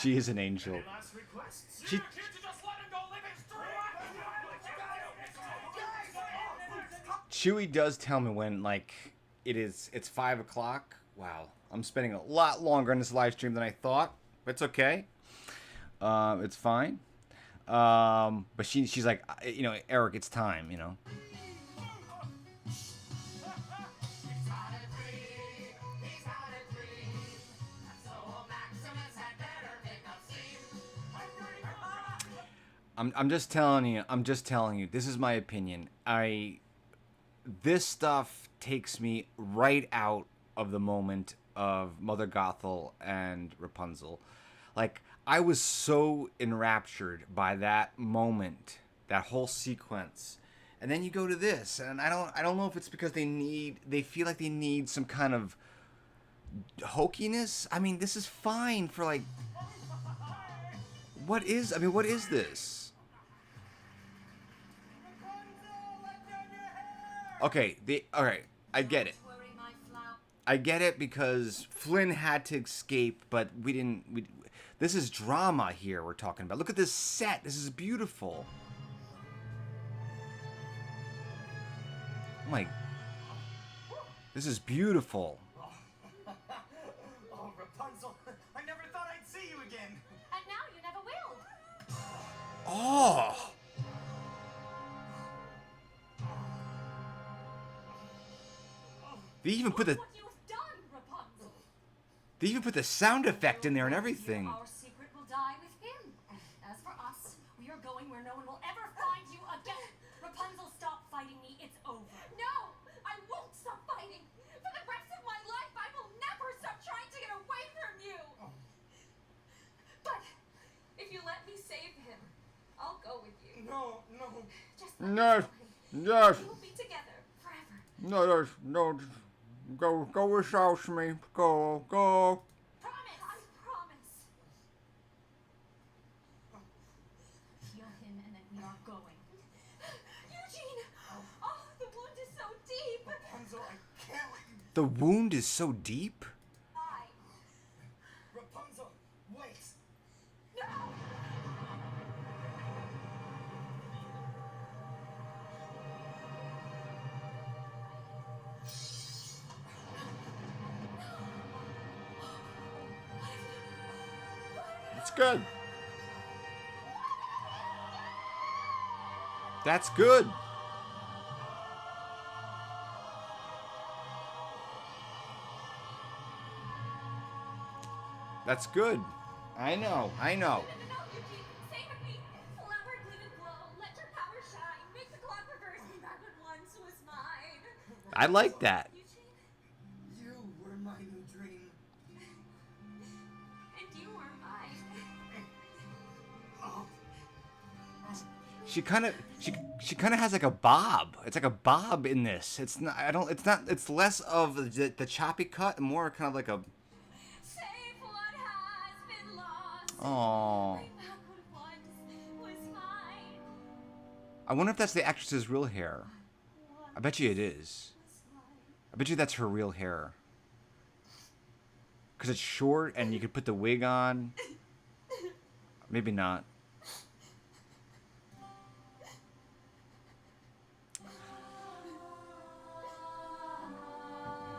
She is an angel. any last requests? She- Can't you just let him go live his dream? Chewy does tell me when it's 5 o'clock. Wow, I'm spending a lot longer on this live stream than I thought. But it's okay. It's fine. But she's like, Erik, it's time. He's got a dream, he's got a dream. So Maximus had better pick up steam. I'm just telling you. This is my opinion. This stuff takes me right out of the moment of Mother Gothel and Rapunzel. Like, I was so enraptured by that moment, that whole sequence. And then you go to this, and I don't know if it's because they feel like they need some kind of hokiness. I mean, this is fine for like, what is this? Okay, alright, I get it. Don't worry, my flower. I get it because Flynn had to escape, but we didn't. This is drama here we're talking about. Look at this set. This is beautiful. Oh my. This is beautiful. Oh, Rapunzel, I never thought I'd see you again. And now you never will. Oh. They even put the. What you've done, Rapunzel. They even put the sound effect in there and everything. Our secret will die with him. As for us, we are going where no one will ever find you again. Rapunzel, stop fighting me. It's over. No, I won't stop fighting. For the rest of my life, I will never stop trying to get away from you. But if you let me save him, I'll go with you. No, no. Just let Yes, me try. yes. We'll be together forever. No, no. Go without me. Go. Promise. I promise. Heal him, and then we are going. Eugene! Oh, the wound is so deep. Rapunzel, I can't let you. The wound is so deep. I. Rapunzel, wait. No! It's good. That's good. That's good. I know. No, Eugene, stay with me. Flower glint and glow, let your power shine. Make the clock reverse me back when once was mine. I like that. Eugene, You were my new dream. and you were mine. Oh, She kind of has like a bob. It's like a bob in this. It's not. I don't. It's not. It's less of the choppy cut and more kind of like a. Save what has been lost. Oh. Bring back what once was mine. I wonder if that's the actress's real hair. I bet you it is. I bet you that's her real hair. Cause it's short and you could put the wig on. Maybe not.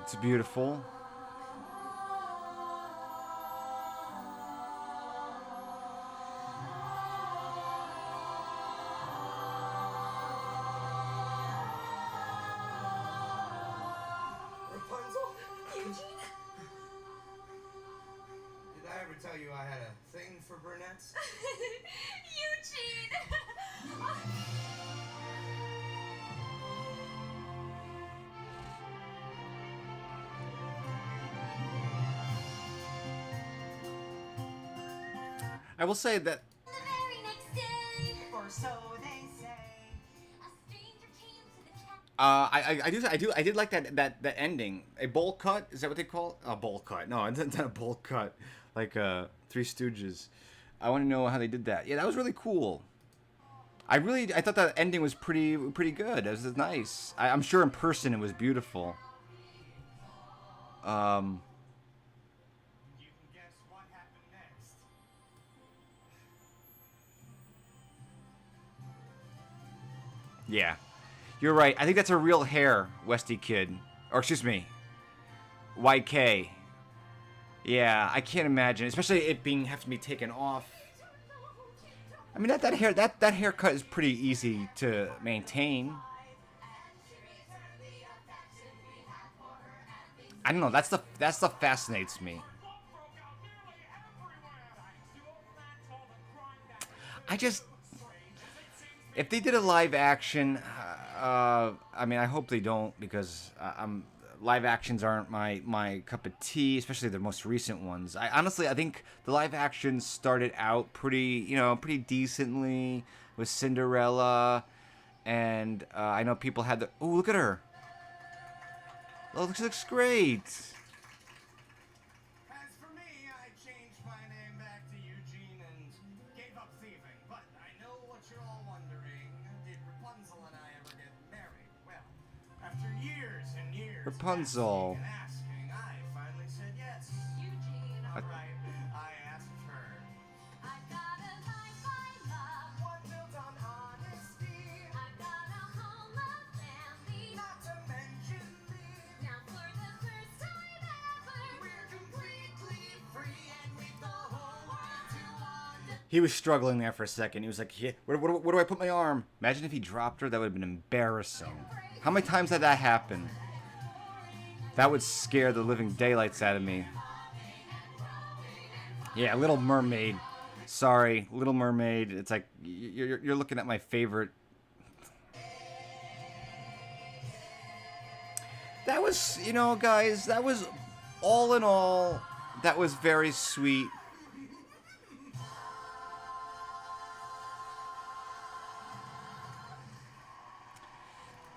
It's beautiful. Rapunzel? Eugene? Did I ever tell you I had a thing for brunettes? Eugene! I will say that The very next day, Or so they say. a stranger came to the cat. I did like that ending. A bowl cut, is that what they call it? A bowl cut. No, it's not a bowl cut. Like Three Stooges. I want to know how they did that. Yeah, that was really cool. I thought that ending was pretty good. It was nice. I'm sure in person it was beautiful. You can guess what happened next. Yeah, you're right. I think that's a real hair, Westy Kid, or excuse me, YK. Yeah, I can't imagine, especially it have to be taken off. I mean, that haircut is pretty easy to maintain. I don't know. That stuff fascinates me. I just, if they did a live action, I mean, I hope they don't because live actions aren't my cup of tea, especially the most recent ones. I think the live actions started out pretty decently with Cinderella, and I know people had the. Oh, look at her! Oh, she looks great. As for me, I changed my name back to Eugene and gave up thieving. But I know what you're all wondering. Did Rapunzel and I ever get married? Well, Rapunzel. Asking and asking, I finally said yes. Eugene, All right, I asked her. I've got a life I love. One built on honesty, I've got a home, a family. not to mention me. Now for the first time ever, We're completely free and with the whole world to wander. He was struggling there for a second. He was like, yeah, where do I put my arm? Imagine if he dropped her. That would have been embarrassing. How many times had that happen? That would scare the living daylights out of me. Yeah, Little Mermaid. Sorry, Little Mermaid. It's like, you're looking at my favorite. That was, you know, guys, that was, all in all, that was very sweet.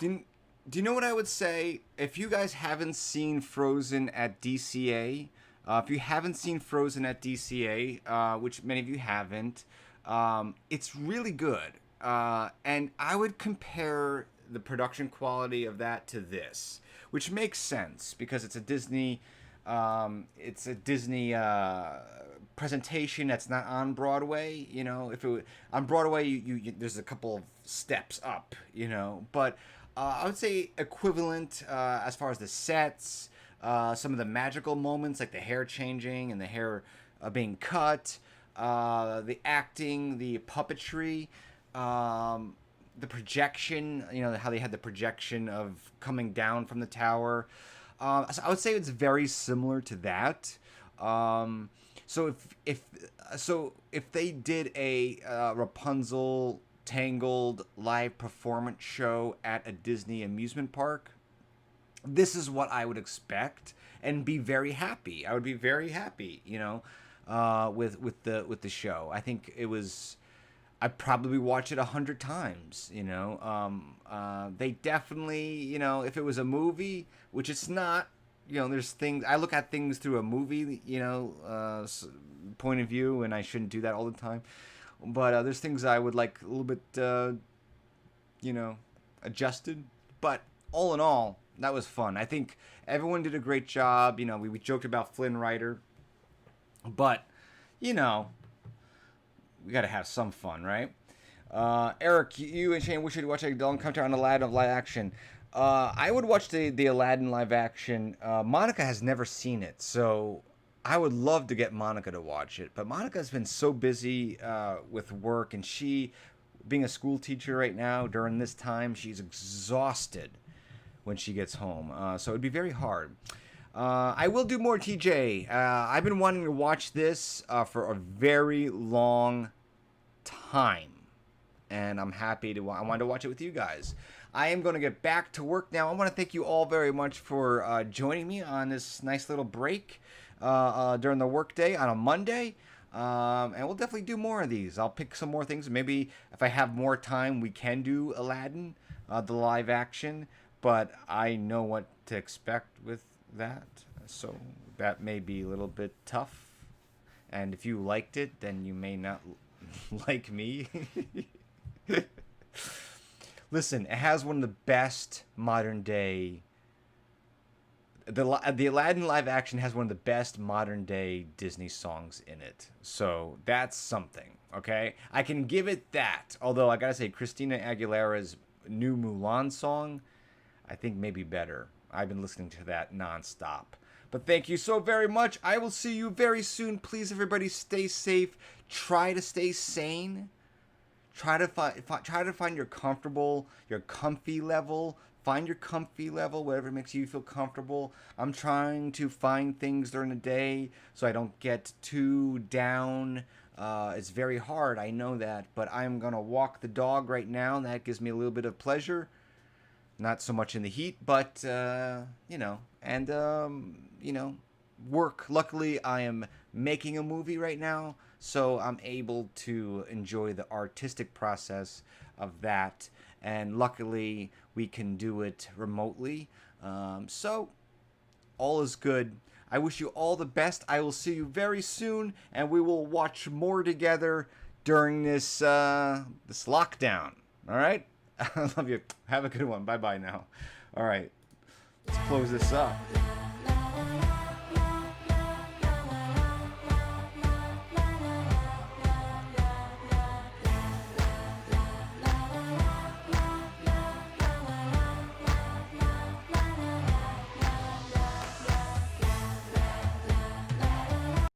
Do you know what I would say? If you guys haven't seen Frozen at DCA, if you haven't seen Frozen at DCA, which many of you haven't, it's really good. And I would compare the production quality of that to this, which makes sense because it's a Disney, presentation that's not on Broadway. You know, if it on Broadway, you there's a couple of steps up. You know, but I would say equivalent as far as the sets, some of the magical moments like the hair changing and the hair being cut, the acting, the puppetry, the projection, you know, how they had the projection of coming down from the tower. So I would say it's very similar to that. So if they did a Rapunzel Tangled live performance show at a Disney amusement park, this is what I would expect and be very happy. I would be very happy, you know, with the show. I think it was. I'd probably watch it 100 times. You know, they definitely, you know, if it was a movie, which it's not. You know, there's things I look at things through a movie, you know, point of view, and I shouldn't do that all the time. But there's things I would like a little bit, you know, adjusted. But all in all, that was fun. I think everyone did a great job. You know, we joked about Flynn Rider. But, you know, we got to have some fun, right? Eric, you and Shane wish you'd watch a long commentary on Aladdin live action. I would watch the Aladdin live action. Monica has never seen it, so I would love to get Monica to watch it, but Monica's been so busy with work, and she, being a school teacher right now during this time, she's exhausted when she gets home. So it'd be very hard. I will do more TJ. I've been wanting to watch this for a very long time, and I'm happy to. I wanted to watch it with you guys. I am going to get back to work now. I want to thank you all very much for joining me on this nice little break. During the workday on a Monday, and we'll definitely do more of these. I'll pick some more things. Maybe if I have more time, we can do Aladdin, the live action. But I know what to expect with that, so that may be a little bit tough. And if you liked it, then you may not like me. Listen, it has one of the best modern day. The Aladdin live action has one of the best modern day Disney songs in it. So that's something, okay? I can give it that. Although I gotta say, Christina Aguilera's new Mulan song, I think may be better. I've been listening to that nonstop. But thank you so very much. I will see you very soon. Please, everybody, stay safe. Try to stay sane. Try to find your comfy level. Find your comfy level, whatever makes you feel comfortable. I'm trying to find things during the day so I don't get too down. It's very hard, I know that, but I'm going to walk the dog right now, and that gives me a little bit of pleasure. Not so much in the heat, but, you know, and, you know, work. Luckily, I am making a movie right now, so I'm able to enjoy the artistic process of that. And luckily, we can do it remotely. So, all is good. I wish you all the best. I will see you very soon, and we will watch more together during this this lockdown. All right? I love you. Have a good one. Bye-bye now. All right. Let's close this up.